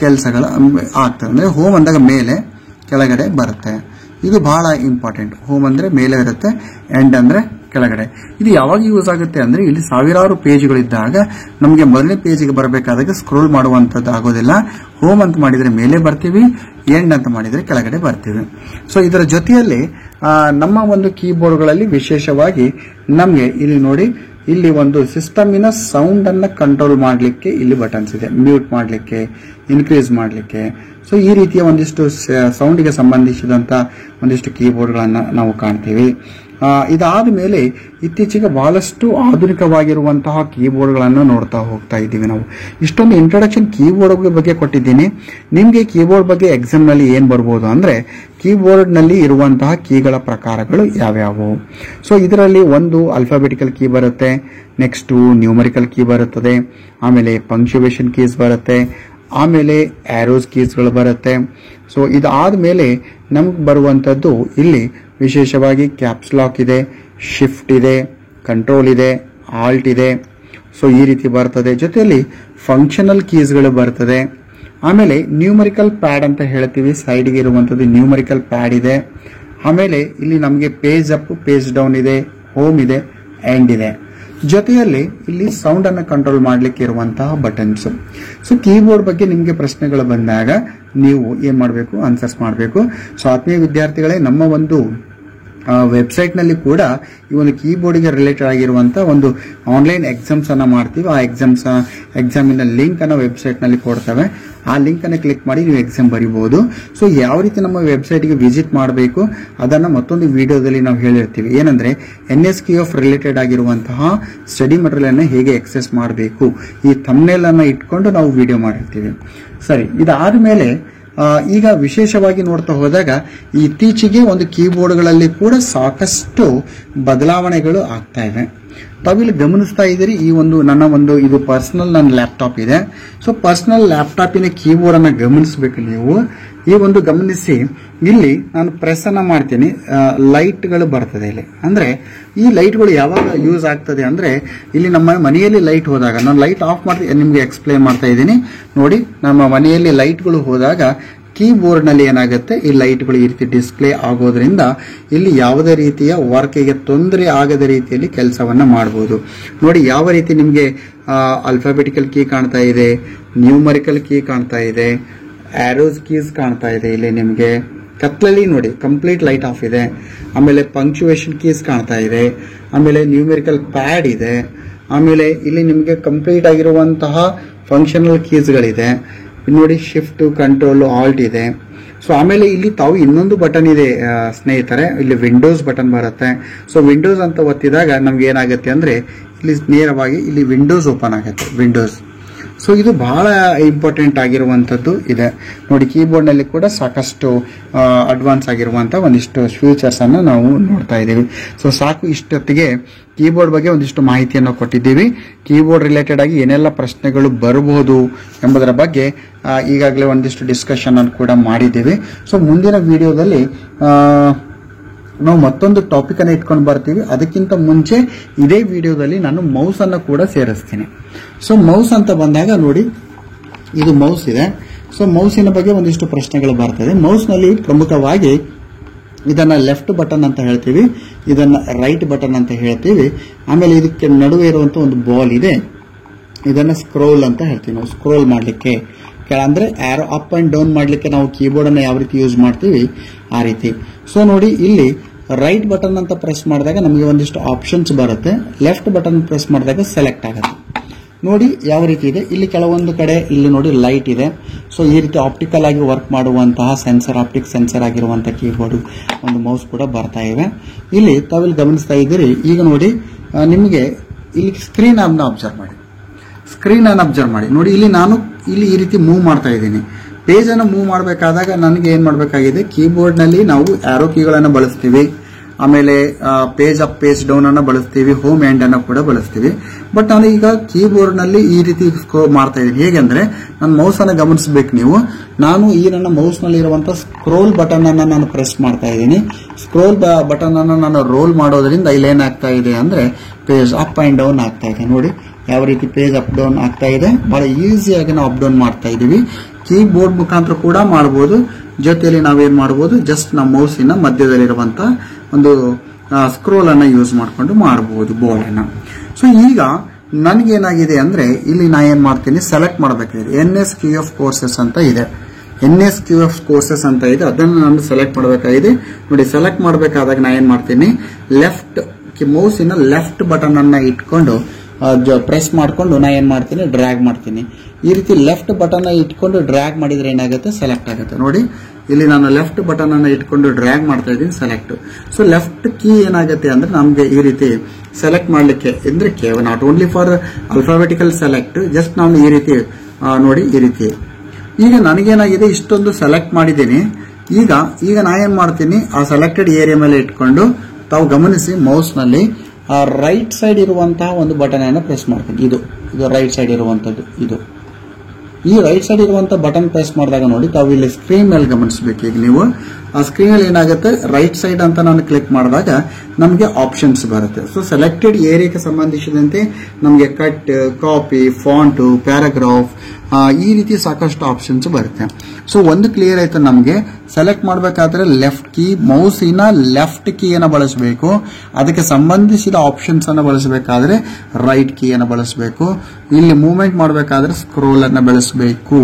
ಕೆಲಸಗಳ ಆಗ್ತದೆ. ಅಂದ್ರೆ ಹೋಮ್ ಅಂದಾಗ ಮೇಲೆ ಕೆಳಗಡೆ ಬರುತ್ತೆ. ಇದು ಬಹಳ ಇಂಪಾರ್ಟೆಂಟ್. ಹೋಮ್ ಅಂದ್ರೆ ಮೇಲೆ ಇರುತ್ತೆ, ಎಂಡ್ ಅಂದ್ರೆ ಕೆಳಗಡೆ. ಇದು ಯಾವಾಗ ಯೂಸ್ ಆಗುತ್ತೆ ಅಂದ್ರೆ ಇಲ್ಲಿ ಸಾವಿರಾರು ಪೇಜ್ಗಳಿದ್ದಾಗ ನಮಗೆ ಮೊದಲನೇ ಪೇಜ್ಗೆ ಬರಬೇಕಾದಾಗ ಸ್ಕ್ರೋಲ್ ಮಾಡುವಂತದ್ದು ಆಗೋದಿಲ್ಲ. ಹೋಮ್ ಅಂತ ಮಾಡಿದ್ರೆ ಮೇಲೆ ಬರ್ತೀವಿ, ಎಂಡ್ ಅಂತ ಮಾಡಿದ್ರೆ ಕೆಳಗಡೆ ಬರ್ತೀವಿ. ಸೊ ಇದರ ಜೊತೆಯಲ್ಲಿ ನಮ್ಮ ಒಂದು ಕೀಬೋರ್ಡ್ಗಳಲ್ಲಿ ವಿಶೇಷವಾಗಿ ನಮಗೆ ಇಲ್ಲಿ ನೋಡಿ, ಇಲ್ಲಿ ಒಂದು ಸಿಸ್ಟಮಿನ ಸೌಂಡ್ ಅನ್ನ ಕಂಟ್ರೋಲ್ ಮಾಡಲಿಕ್ಕೆ ಇಲ್ಲಿ ಬಟನ್ಸ್ ಇದೆ, ಮ್ಯೂಟ್ ಮಾಡಲಿಕ್ಕೆ, ಇನ್ಕ್ರೀಸ್ ಮಾಡಲಿಕ್ಕೆ. ಸೊ ಈ ರೀತಿಯ ಒಂದಿಷ್ಟು ಸೌಂಡ್ಗೆ ಸಂಬಂಧಿಸಿದಂತ ಒಂದಿಷ್ಟು ಕೀಬೋರ್ಡ್ಗಳನ್ನ ನಾವು ಕಾಣ್ತೀವಿ. ಇದಾದ ಮೇಲೆ ಇತ್ತೀಚೆಗೆ ಬಹಳಷ್ಟು ಆಧುನಿಕವಾಗಿರುವಂತಹ ಕೀಬೋರ್ಡ್ಗಳನ್ನು ನೋಡ್ತಾ ಹೋಗ್ತಾ ಇದ್ದೀವಿ ನಾವು. ಇಷ್ಟೊಂದು ಇಂಟ್ರೊಡಕ್ಷನ್ ಕೀಬೋರ್ಡ್ ಬಗ್ಗೆ ಕೊಟ್ಟಿದ್ದೀನಿ. ನಿಮಗೆ ಕೀಬೋರ್ಡ್ ಬಗ್ಗೆ ಎಕ್ಸಾಮ್ ನಲ್ಲಿ ಏನ್ ಬರ್ಬೋದು ಅಂದ್ರೆ ಕೀಬೋರ್ಡ್ ನಲ್ಲಿ ಇರುವಂತಹ ಕೀಗಳ ಪ್ರಕಾರಗಳು ಯಾವ್ಯಾವು. ಸೊ ಇದರಲ್ಲಿ ಒಂದು ಅಲ್ಫಾಬೆಟಿಕಲ್ ಕೀ ಬರುತ್ತೆ, ನೆಕ್ಸ್ಟ್ ನ್ಯೂಮರಿಕಲ್ ಕೀ ಬರುತ್ತದೆ, ಆಮೇಲೆ ಪಂಕ್ಚುವೇಷನ್ ಕೀಸ್ ಬರುತ್ತೆ, ಆಮೇಲೆ ಆರೋಸ್ ಕೀಸ್ಗಳು ಬರುತ್ತೆ. ಸೊ ಇದಾದ್ಮೇಲೆ ನಮ್ಗೆ ಬರುವಂತದ್ದು ಇಲ್ಲಿ ವಿಶೇಷವಾಗಿ ಕ್ಯಾಪ್ಸ್ ಲಾಕ್ ಇದೆ, ಶಿಫ್ಟ್ ಇದೆ, ಕಂಟ್ರೋಲ್ ಇದೆ, ಆಲ್ಟ್ ಇದೆ. ಸೊ ಈ ರೀತಿ ಬರ್ತದೆ. ಜೊತೆಯಲ್ಲಿ ಫಂಕ್ಷನಲ್ ಕೀಸ್ಗಳು ಬರ್ತದೆ. ಆಮೇಲೆ ನ್ಯೂಮರಿಕಲ್ ಪ್ಯಾಡ್ ಅಂತ ಹೇಳ್ತೀವಿ, ಸೈಡ್ಗೆ ಇರುವಂತದ್ದು ನ್ಯೂಮರಿಕಲ್ ಪ್ಯಾಡ್ ಇದೆ. ಆಮೇಲೆ ಇಲ್ಲಿ ನಮಗೆ ಪೇಜ್ ಅಪ್ ಪೇಜ್ ಡೌನ್ ಇದೆ, ಹೋಮ್ ಇದೆ, ಎಂಡ್ ಇದೆ. ಜೊತೆಯಲ್ಲಿ ಇಲ್ಲಿ ಸೌಂಡ್ ಅನ್ನು ಕಂಟ್ರೋಲ್ ಮಾಡಲಿಕ್ಕೆ ಇರುವಂತಹ ಬಟನ್ಸ್. ಸೊ ಕೀಬೋರ್ಡ್ ಬಗ್ಗೆ ನಿಮಗೆ ಪ್ರಶ್ನೆಗಳು ಬಂದಾಗ ನೀವು ಏನ್ ಮಾಡಬೇಕು, ಆನ್ಸರ್ಸ್ ಮಾಡಬೇಕು. ಸೊ ಆತ್ಮೀಯ ವಿದ್ಯಾರ್ಥಿಗಳೇ, ನಮ್ಮ ಒಂದು ವೆಬ್ಸೈಟ್ ನಲ್ಲಿ ಕೂಡ ಈ ಒಂದು ಕೀಬೋರ್ಡ್ಗೆ ರಿಲೇಟೆಡ್ ಆಗಿರುವಂತಹ ಒಂದು ಆನ್ಲೈನ್ ಎಕ್ಸಾಮ್ಸ್ ಅನ್ನ ಮಾಡ್ತೀವಿ. ಆ ಎಕ್ಸಾಮಿನ ಲಿಂಕ್ ಅನ್ನ ವೆಬ್ಸೈಟ್ ನಲ್ಲಿ ಕೊಡ್ತೇವೆ. ಆ ಲಿಂಕ್ ಅನ್ನು ಕ್ಲಿಕ್ ಮಾಡಿ ನೀವು ಎಕ್ಸಾಮ್ ಬರೀಬಹುದು. ಸೊ ಯಾವ ರೀತಿ ನಮ್ಮ ವೆಬ್ಸೈಟ್ಗೆ ವಿಸಿಟ್ ಮಾಡಬೇಕು ಅದನ್ನ ಮತ್ತೊಂದು ವಿಡಿಯೋದಲ್ಲಿ ನಾವು ಹೇಳಿರ್ತೀವಿ. ಏನಂದ್ರೆ NSQF ರಿಲೇಟೆಡ್ ಆಗಿರುವಂತಹ ಸ್ಟಡಿ ಮಟೀರಿಯಲ್ ಅನ್ನ ಹೇಗೆ ಎಕ್ಸೆಸ್ ಮಾಡಬೇಕು, ಈ ಥಂಬ್ನೇಲ್ ಅನ್ನ ಇಟ್ಕೊಂಡು ನಾವು ವಿಡಿಯೋ ಮಾಡಿರ್ತೀವಿ. ಸರಿ, ಇದಾದ ಮೇಲೆ ಈಗ ವಿಶೇಷವಾಗಿ ನೋಡ್ತಾ ಹೋದಾಗ ಇತ್ತೀಚೆಗೆ ಒಂದು ಕೀಬೋರ್ಡ್ಗಳಲ್ಲಿ ಕೂಡ ಸಾಕಷ್ಟು ಬದಲಾವಣೆಗಳು ಆಗ್ತಾ ಇವೆ. ತಾವಿಲ್ಲಿ ಗಮನಿಸ್ತಾ ಇದ್ದೀರಿ, ಈ ಒಂದು ನನ್ನ ಇದು ಪರ್ಸನಲ್ ನನ್ನ ಲ್ಯಾಪ್ಟಾಪ್ ಇದೆ. ಸೊ ಪರ್ಸನಲ್ ಲ್ಯಾಪ್ಟಾಪಿನ ಕೀಬೋರ್ಡ್ ಅನ್ನ ಗಮನಿಸಬೇಕು ನೀವು. ಈ ಒಂದು ಗಮನಿಸಿ, ಇಲ್ಲಿ ನಾನು ಪ್ರೆಸ್ ಅನ್ನ ಮಾಡ್ತೀನಿ, ಲೈಟ್ಗಳು ಬರ್ತದೆ ಇಲ್ಲಿ. ಅಂದ್ರೆ ಈ ಲೈಟ್ಗಳು ಯಾವಾಗ ಯೂಸ್ ಆಗ್ತದೆ ಅಂದ್ರೆ ಇಲ್ಲಿ ನಮ್ಮ ಮನೆಯಲ್ಲಿ ಲೈಟ್ ಹೋದಾಗ, ನಾನು ಲೈಟ್ ಆಫ್ ಮಾಡ್ತೀನಿ, ನಿಮ್ಗೆ ಎಕ್ಸ್ಪ್ಲೇನ್ ಮಾಡ್ತಾ ಇದ್ದೀನಿ ನೋಡಿ. ನಮ್ಮ ಮನೆಯಲ್ಲಿ ಲೈಟ್ಗಳು ಹೋದಾಗ ಕೀಬೋರ್ಡ್ ನಲ್ಲಿ ಏನಾಗುತ್ತೆ, ಈ ಲೈಟ್ಗಳು ಈ ರೀತಿ ಡಿಸ್ಪ್ಲೇ ಆಗೋದ್ರಿಂದ ಇಲ್ಲಿ ಯಾವುದೇ ರೀತಿಯ ವರ್ಕ್ಗೆ ತೊಂದರೆ ಆಗದ ರೀತಿಯಲ್ಲಿ ಕೆಲಸವನ್ನ ಮಾಡಬಹುದು. ನೋಡಿ ಯಾವ ರೀತಿ ನಿಮ್ಗೆ ಅಲ್ಫಾಬೆಟಿಕಲ್ ಕೀ ಕಾಣ್ತಾ ಇದೆ, ನ್ಯೂಮರಿಕಲ್ ಕೀ ಕಾಣ್ತಾ ಇದೆ, ಆರೋಸ್ ಕೀಸ್ ಕಾಣ್ತಾ ಇದೆ. ಇಲ್ಲಿ ನಿಮ್ಗೆ ಕತ್ಲಲ್ಲಿ ನೋಡಿ ಕಂಪ್ಲೀಟ್ ಲೈಟ್ ಆಫ್ ಇದೆ. ಆಮೇಲೆ ಪಂಕ್ಚುವೇಷನ್ ಕೀಸ್ ಕಾಣ್ತಾ ಇದೆ, ಆಮೇಲೆ ನ್ಯೂಮರಿಕಲ್ ಪ್ಯಾಡ್ ಇದೆ, ಆಮೇಲೆ ಇಲ್ಲಿ ನಿಮ್ಗೆ ಕಂಪ್ಲೀಟ್ ಆಗಿರುವಂತಹ ಫಂಕ್ಷನಲ್ ಕೀಸ್ಗಳಿದೆ ನೋಡಿ, ಶಿಫ್ಟ್, ಕಂಟ್ರೋಲ್, ಆಲ್ಟ್ ಇದೆ. ಸೊ ಆಮೇಲೆ ಇಲ್ಲಿ ತಾವು ಇನ್ನೊಂದು ಬಟನ್ ಇದೆ ಸ್ನೇಹಿತರೆ, ಇಲ್ಲಿ ವಿಂಡೋಸ್ ಬಟನ್ ಬರುತ್ತೆ. ಸೊ ವಿಂಡೋಸ್ ಅಂತ ಒತ್ತಿದಾಗ ನಮ್ಗೆ ಏನಾಗುತ್ತೆ ಅಂದ್ರೆ ಇಲ್ಲಿ ನೇರವಾಗಿ ಇಲ್ಲಿ ವಿಂಡೋಸ್ ಓಪನ್ ಆಗುತ್ತೆ, ವಿಂಡೋಸ್. ಸೊ ಇದು ಬಹಳ ಇಂಪಾರ್ಟೆಂಟ್ ಆಗಿರುವಂತದ್ದು ಇದೆ ನೋಡಿ. ಕೀಬೋರ್ಡ್ ನಲ್ಲಿ ಕೂಡ ಸಾಕಷ್ಟು ಅಡ್ವಾನ್ಸ್ ಆಗಿರುವಂತಹ ಒಂದಿಷ್ಟು ಫೀಚರ್ಸ್ ಅನ್ನು ನಾವು ನೋಡ್ತಾ ಇದ್ದೀವಿ. ಸೊ ಸಾಕು, ಇಷ್ಟೊತ್ತಿಗೆ ಕೀಬೋರ್ಡ್ ಬಗ್ಗೆ ಒಂದಿಷ್ಟು ಮಾಹಿತಿಯನ್ನು ಕೊಟ್ಟಿದ್ದೀವಿ. ಕೀಬೋರ್ಡ್ ರಿಲೇಟೆಡ್ ಆಗಿ ಏನೆಲ್ಲ ಪ್ರಶ್ನೆಗಳು ಬರಬಹುದು ಎಂಬುದರ ಬಗ್ಗೆ ಈಗಾಗಲೇ ಒಂದಿಷ್ಟು ಡಿಸ್ಕಷನ್ ಅನ್ನು ಕೂಡ ಮಾಡಿದ್ದೀವಿ. ಸೊ ಮುಂದಿನ ವಿಡಿಯೋದಲ್ಲಿ ನಾವು ಮತ್ತೊಂದು ಟಾಪಿಕ್ ಅನ್ನು ಇಟ್ಕೊಂಡು ಬರ್ತೀವಿ. ಅದಕ್ಕಿಂತ ಮುಂಚೆ ಇದೇ ವಿಡಿಯೋದಲ್ಲಿ ನಾನು ಮೌಸ್ ಅನ್ನು ಕೂಡ ಸೇರಿಸ್ತೀನಿ. ಸೊ ಮೌಸ್ ಅಂತ ಬಂದಾಗ ನೋಡಿ, ಇದು ಮೌಸ್ ಇದೆ. ಸೊ ಮೌಸಿನ ಬಗ್ಗೆ ಒಂದಿಷ್ಟು ಪ್ರಶ್ನೆಗಳು ಬರ್ತದೆ. ಮೌಸ್ ನಲ್ಲಿ ಪ್ರಮುಖವಾಗಿ ಇದನ್ನ ಲೆಫ್ಟ್ ಬಟನ್ ಅಂತ ಹೇಳ್ತೀವಿ, ಇದನ್ನ ರೈಟ್ ಬಟನ್ ಅಂತ ಹೇಳ್ತೀವಿ. ಆಮೇಲೆ ಇದಕ್ಕೆ ನಡುವೆ ಇರುವಂತಹ ಒಂದು ಬಾಲ್ ಇದೆ, ಇದನ್ನ ಸ್ಕ್ರೋಲ್ ಅಂತ ಹೇಳ್ತೀವಿ. ನಾವು ಸ್ಕ್ರೋಲ್ ಮಾಡ್ಲಿಕ್ಕೆ ಅಂದ್ರೆ ಆರೋ ಅಪ್ ಅಂಡ್ ಡೌನ್ ಮಾಡ್ಲಿಕ್ಕೆ ನಾವು ಕೀಬೋರ್ಡ್ ಅನ್ನ ಯಾವ ರೀತಿ ಯೂಸ್ ಮಾಡ್ತೀವಿ ಆ ರೀತಿ. ಸೊ ನೋಡಿ, ಇಲ್ಲಿ ರೈಟ್ ಬಟನ್ ಅಂತ ಪ್ರೆಸ್ ಮಾಡಿದಾಗ ನಮಗೆ ಒಂದಿಷ್ಟು ಆಪ್ಷನ್ಸ್ ಬರುತ್ತೆ. ಲೆಫ್ಟ್ ಬಟನ್ ಪ್ರೆಸ್ ಮಾಡಿದಾಗ ಸೆಲೆಕ್ಟ್ ಆಗುತ್ತೆ. ನೋಡಿ ಯಾವ ರೀತಿ ಇದೆ. ಇಲ್ಲಿ ಕೆಲವೊಂದು ಕಡೆ ಇಲ್ಲಿ ನೋಡಿ ಲೈಟ್ ಇದೆ. ಸೊ ಈ ರೀತಿ ಆಪ್ಟಿಕಲ್ ಆಗಿ ವರ್ಕ್ ಮಾಡುವಂತಹ ಸೆನ್ಸರ್, ಆಪ್ಟಿಕ್ ಸೆನ್ಸರ್ ಆಗಿರುವಂತಹ ಕೀಬೋರ್ಡ್ ಒಂದು ಮೌಸ್ ಕೂಡ ಬರ್ತಾ ಇವೆ. ಇಲ್ಲಿ ತಾವಿಲ್ಲಿ ಗಮನಿಸ್ತಾ ಇದ್ದೀರಿ. ಈಗ ನೋಡಿ ನಿಮಗೆ ಇಲ್ಲಿ ಸ್ಕ್ರೀನ್ ಅನ್ನು ಅಬ್ಸರ್ವ್ ಮಾಡಿ. ಸ್ಕ್ರೀನ್ ಅನ್ನು ಅಬ್ಸರ್ವ್ ಮಾಡಿ. ನೋಡಿ ಇಲ್ಲಿ ನಾನು ಇಲ್ಲಿ ಈ ರೀತಿ ಮೂವ್ ಮಾಡ್ತಾ ಇದ್ದೀನಿ. ಪೇಜ್ ಅನ್ನು ಮೂವ್ ಮಾಡಬೇಕಾದಾಗ ನನಗೆ ಏನ್ ಮಾಡಬೇಕಾಗಿದೆ, ಕೀಬೋರ್ಡ್ ನಲ್ಲಿ ನಾವು ಆರೋ ಕೀಗಳನ್ನು ಬಳಸ್ತೀವಿ, ಆಮೇಲೆ ಪೇಜ್ ಅಪ್ ಪೇಜ್ ಡೌನ್ ಅನ್ನು ಬಳಸ್ತೀವಿ, ಹೋಮ್ ಎಂಡ್ ಅನ್ನು ಕೂಡ ಬಳಸ್ತೀವಿ. ಬಟ್ ನಾನು ಈಗ ಕೀಬೋರ್ಡ್ ನಲ್ಲಿ ಈ ರೀತಿ ಸ್ಕ್ರೋಲ್ ಮಾಡ್ತಾ ಇದ್ದೀನಿ. ಹೇಗೆಂದ್ರೆ ನನ್ನ ಮೌಸ್ ಅನ್ನು ಗಮನಿಸಬೇಕು ನೀವು. ನಾನು ಈ ನನ್ನ ಮೌಸ್ ನಲ್ಲಿ ಇರುವಂತಹ ಸ್ಕ್ರೋಲ್ ಬಟನ್ ಅನ್ನು ನಾನು ಪ್ರೆಸ್ ಮಾಡ್ತಾ ಇದ್ದೀನಿ. ಸ್ಕ್ರೋಲ್ ಬಟನ್ ಅನ್ನು ನಾನು ರೋಲ್ ಮಾಡೋದ್ರಿಂದ ಇಲ್ಲಿ ಏನಾಗ್ತಾ ಇದೆ ಅಂದ್ರೆ ಪೇಜ್ ಅಪ್ ಅಂಡ್ ಡೌನ್ ಆಗ್ತಾ ಇದೆ. ನೋಡಿ ಯಾವ ರೀತಿ ಪೇಜ್ ಅಪ್ ಡೌನ್ ಆಗ್ತಾ ಇದೆ. ಬಹಳ ಈಸಿಯಾಗಿ ನಾವು ಅಪ್ ಡೌನ್ ಮಾಡ್ತಾ ಇದೀವಿ. ಕೀಬೋರ್ಡ್ ಮುಖಾಂತರ ಕೂಡ ಮಾಡಬಹುದು. ಜೊತೆಯಲ್ಲಿ ನಾವೇನ್ ಮಾಡಬಹುದು, ಜಸ್ಟ್ ನಮ್ಮ ಮೌಸಿನ ಮಧ್ಯದಲ್ಲಿರುವಂತಹ ಒಂದು ಸ್ಕ್ರೋಲ್ ಅನ್ನ ಯೂಸ್ ಮಾಡಿಕೊಂಡು ಮಾಡಬಹುದು ಬೋರ್ಡ್ ಅನ್ನ. ಸೊ ಈಗ ನನಗೇನಾಗಿದೆ ಅಂದ್ರೆ ಇಲ್ಲಿ ನಾ ಏನ್ ಮಾಡ್ತೀನಿ, ಸೆಲೆಕ್ಟ್ ಮಾಡಬೇಕಾಗಿದೆ. NSQF ಕೋರ್ಸಸ್ ಅಂತ ಇದೆ. NSQF ಕೋರ್ಸಸ್ ಅಂತ ಇದೆ. ಅದನ್ನು ನಾನು ಸೆಲೆಕ್ಟ್ ಮಾಡಬೇಕಾಗಿದೆ. ನೋಡಿ ಸೆಲೆಕ್ಟ್ ಮಾಡಬೇಕಾದಾಗ ನಾ ಏನ್ ಮಾಡ್ತೀನಿ, ಲೆಫ್ಟ್ ಮೌಸಿನ ಲೆಫ್ಟ್ ಬಟನ್ ಅನ್ನ ಇಟ್ಕೊಂಡು ಪ್ರೆಸ್ ಮಾಡ್ಕೊಂಡು ನಾ ಏನ್ ಮಾಡ್ತೀನಿ, ಡ್ರ್ಯಾಗ್ ಮಾಡ್ತೀನಿ. ಈ ರೀತಿ ಲೆಫ್ಟ್ ಬಟನ್ ಇಟ್ಕೊಂಡು ಡ್ರ್ಯಾಗ್ ಮಾಡಿದ್ರೆ ಏನಾಗುತ್ತೆ, ಸೆಲೆಕ್ಟ್ ಆಗುತ್ತೆ. ನೋಡಿ ಇಲ್ಲಿ ನಾನು ಲೆಫ್ಟ್ ಬಟನ್ ಅನ್ನ ಇಟ್ಕೊಂಡು ಡ್ರ್ಯಾಗ್ ಮಾಡ್ತಾ ಇದ್ದೀನಿ, ಸೆಲೆಕ್ಟ್. ಸೊ ಲೆಫ್ಟ್ ಕೀ ಏನಾಗುತ್ತೆ ಅಂದ್ರೆ ನಮ್ಗೆ ಈ ರೀತಿ ಸೆಲೆಕ್ಟ್ ಮಾಡ್ಲಿಕ್ಕೆ ಅಂದ್ರೆ not only for alphabetical select, just ನಾನು ಈ ರೀತಿ ನೋಡಿ ಈ ರೀತಿ. ಈಗ ನನಗೇನಾಗಿದೆ, ಇಷ್ಟೊಂದು ಸೆಲೆಕ್ಟ್ ಮಾಡಿದ್ದೀನಿ. ಈಗ ನಾ ಏನ್ ಮಾಡ್ತೀನಿ, ಆ ಸೆಲೆಕ್ಟೆಡ್ ಏರಿಯಾ ಮೇಲೆ ಇಟ್ಕೊಂಡು ತಾವು ಗಮನಿಸಿ ಮೌಸ್ ನಲ್ಲಿ ರೈಟ್ ಸೈಡ್ ಇರುವಂತಹ ಒಂದು ಬಟನ್ ಅನ್ನು ಪ್ರೆಸ್ ಮಾಡ್ತೀನಿ. ಇದು ರೈಟ್ ಸೈಡ್ ಇರುವಂತದ್ದು. ಈ ರೈಟ್ ಸೈಡ್ ಇರುವಂತಹ ಬಟನ್ ಪ್ರೆಸ್ ಮಾಡಿದಾಗ ನೋಡಿ ತಾವು ಇಲ್ಲಿ ಸ್ಕ್ರೀನ್ ಮೇಲೆ ಗಮನಿಸಬೇಕು. ಈಗ ನೀವು ಆ ಸ್ಕ್ರೀನ್ ಅಲ್ಲಿ ಏನಾಗುತ್ತೆ, ರೈಟ್ ಸೈಡ್ ಅಂತ ನಾನು ಕ್ಲಿಕ್ ಮಾಡಿದಾಗ ನಮಗೆ ಆಪ್ಷನ್ಸ್ ಬರುತ್ತೆ. ಸೊ ಸೆಲೆಕ್ಟೆಡ್ ಏರಿಯಾಕ್ಕೆ ಸಂಬಂಧಿಸಿದಂತೆ ನಮಗೆ ಕಟ್, ಕಾಪಿ, ಫಾಂಟ್, ಪ್ಯಾರಾಗ್ರಾಫ್, ಈ ರೀತಿ ಸಾಕಷ್ಟು ಆಪ್ಷನ್ಸ್ ಬರುತ್ತೆ. ಸೊ ಒಂದು ಕ್ಲಿಯರ್ ಆಯ್ತು, ನಮಗೆ ಸೆಲೆಕ್ಟ್ ಮಾಡಬೇಕಾದ್ರೆ ಲೆಫ್ಟ್ ಕೀ, ಮೌಸಿನ ಲೆಫ್ಟ್ ಕೀಯನ್ನು ಬಳಸಬೇಕು. ಅದಕ್ಕೆ ಸಂಬಂಧಿಸಿದ ಆಪ್ಷನ್ಸ್ ಅನ್ನು ಬಳಸಬೇಕಾದ್ರೆ ರೈಟ್ ಕೀಯನ್ನು ಬಳಸಬೇಕು. ಇಲ್ಲಿ ಮೂವ್ಮೆಂಟ್ ಮಾಡಬೇಕಾದ್ರೆ ಸ್ಕ್ರೋಲ್ ಅನ್ನು ಬಳಸಬೇಕು.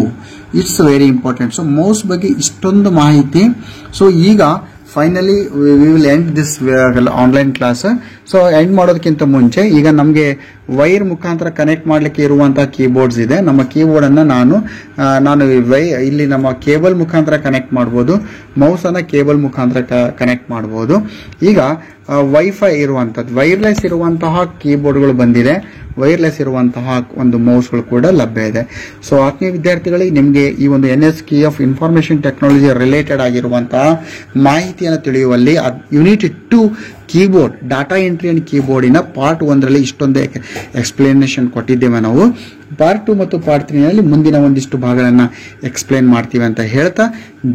It's very important. So mouse ಬಗ್ಗೆ ಇಷ್ಟೊಂದು ಮಾಹಿತಿ. ಸೊ ಈಗ finally we will end this online class. So end ಮಾಡೋದಕ್ಕಿಂತ ಮುಂಚೆ ಈಗ ನಮಗೆ ವೈರ್ ಮುಖಾಂತರ ಕನೆಕ್ಟ್ ಮಾಡಲಿಕ್ಕೆ ಇರುವಂತಹ ಕೀಬೋರ್ಡ್ಸ್ ಇದೆ. ನಮ್ಮ ಕೀಬೋರ್ಡ್ ಅನ್ನ ನಾನು ಇಲ್ಲಿ ನಮ್ಮ ಕೇಬಲ್ ಮುಖಾಂತರ ಕನೆಕ್ಟ್ ಮಾಡಬಹುದು, ಮೌಸ್ ಅನ್ನ ಕೇಬಲ್ ಮುಖಾಂತರ ಕನೆಕ್ಟ್ ಮಾಡಬಹುದು. ಈಗ ವೈಫೈ ಇರುವಂತದ್ದು, ವೈರ್ಲೆಸ್ ಇರುವಂತಹ ಕೀಬೋರ್ಡ್ಗಳು ಬಂದಿದೆ, ವೈರ್ಲೆಸ್ ಇರುವಂತಹ ಒಂದು ಮೌಸ್ಗಳು ಕೂಡ ಲಭ್ಯ ಇದೆ. ಸೊ ಆತ್ಮೀಯ ವಿದ್ಯಾರ್ಥಿಗಳಿಗೆ ನಿಮಗೆ ಈ ಒಂದು NSQF ಇನ್ಫಾರ್ಮೇಶನ್ ಟೆಕ್ನಾಲಜಿ ರಿಲೇಟೆಡ್ ಆಗಿರುವಂತಹ ಮಾಹಿತಿಯನ್ನು ತಿಳಿಯುವಲ್ಲಿ unit 2 keyboard, data entry and ಕೀಬೋರ್ಡಿನ ಪಾರ್ಟ್ 1ರಲ್ಲಿ ಇಷ್ಟೊಂದು ಎಕ್ಸ್ಪ್ಲೇನೇಷನ್ ಕೊಟ್ಟಿದ್ದೇವೆ ನಾವು. ಪಾರ್ಟ್ 2 ಮತ್ತು ಪಾರ್ಟ್ 3ನಲ್ಲಿ ಮುಂದಿನ ಒಂದಿಷ್ಟು ಭಾಗಗಳನ್ನ ಎಕ್ಸ್ಪ್ಲೇನ್ ಮಾಡ್ತೀವಿ ಅಂತ ಹೇಳ್ತಾ,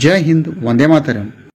ಜೈ ಹಿಂದ್, ವಂದೇ ಮಾತರಂ.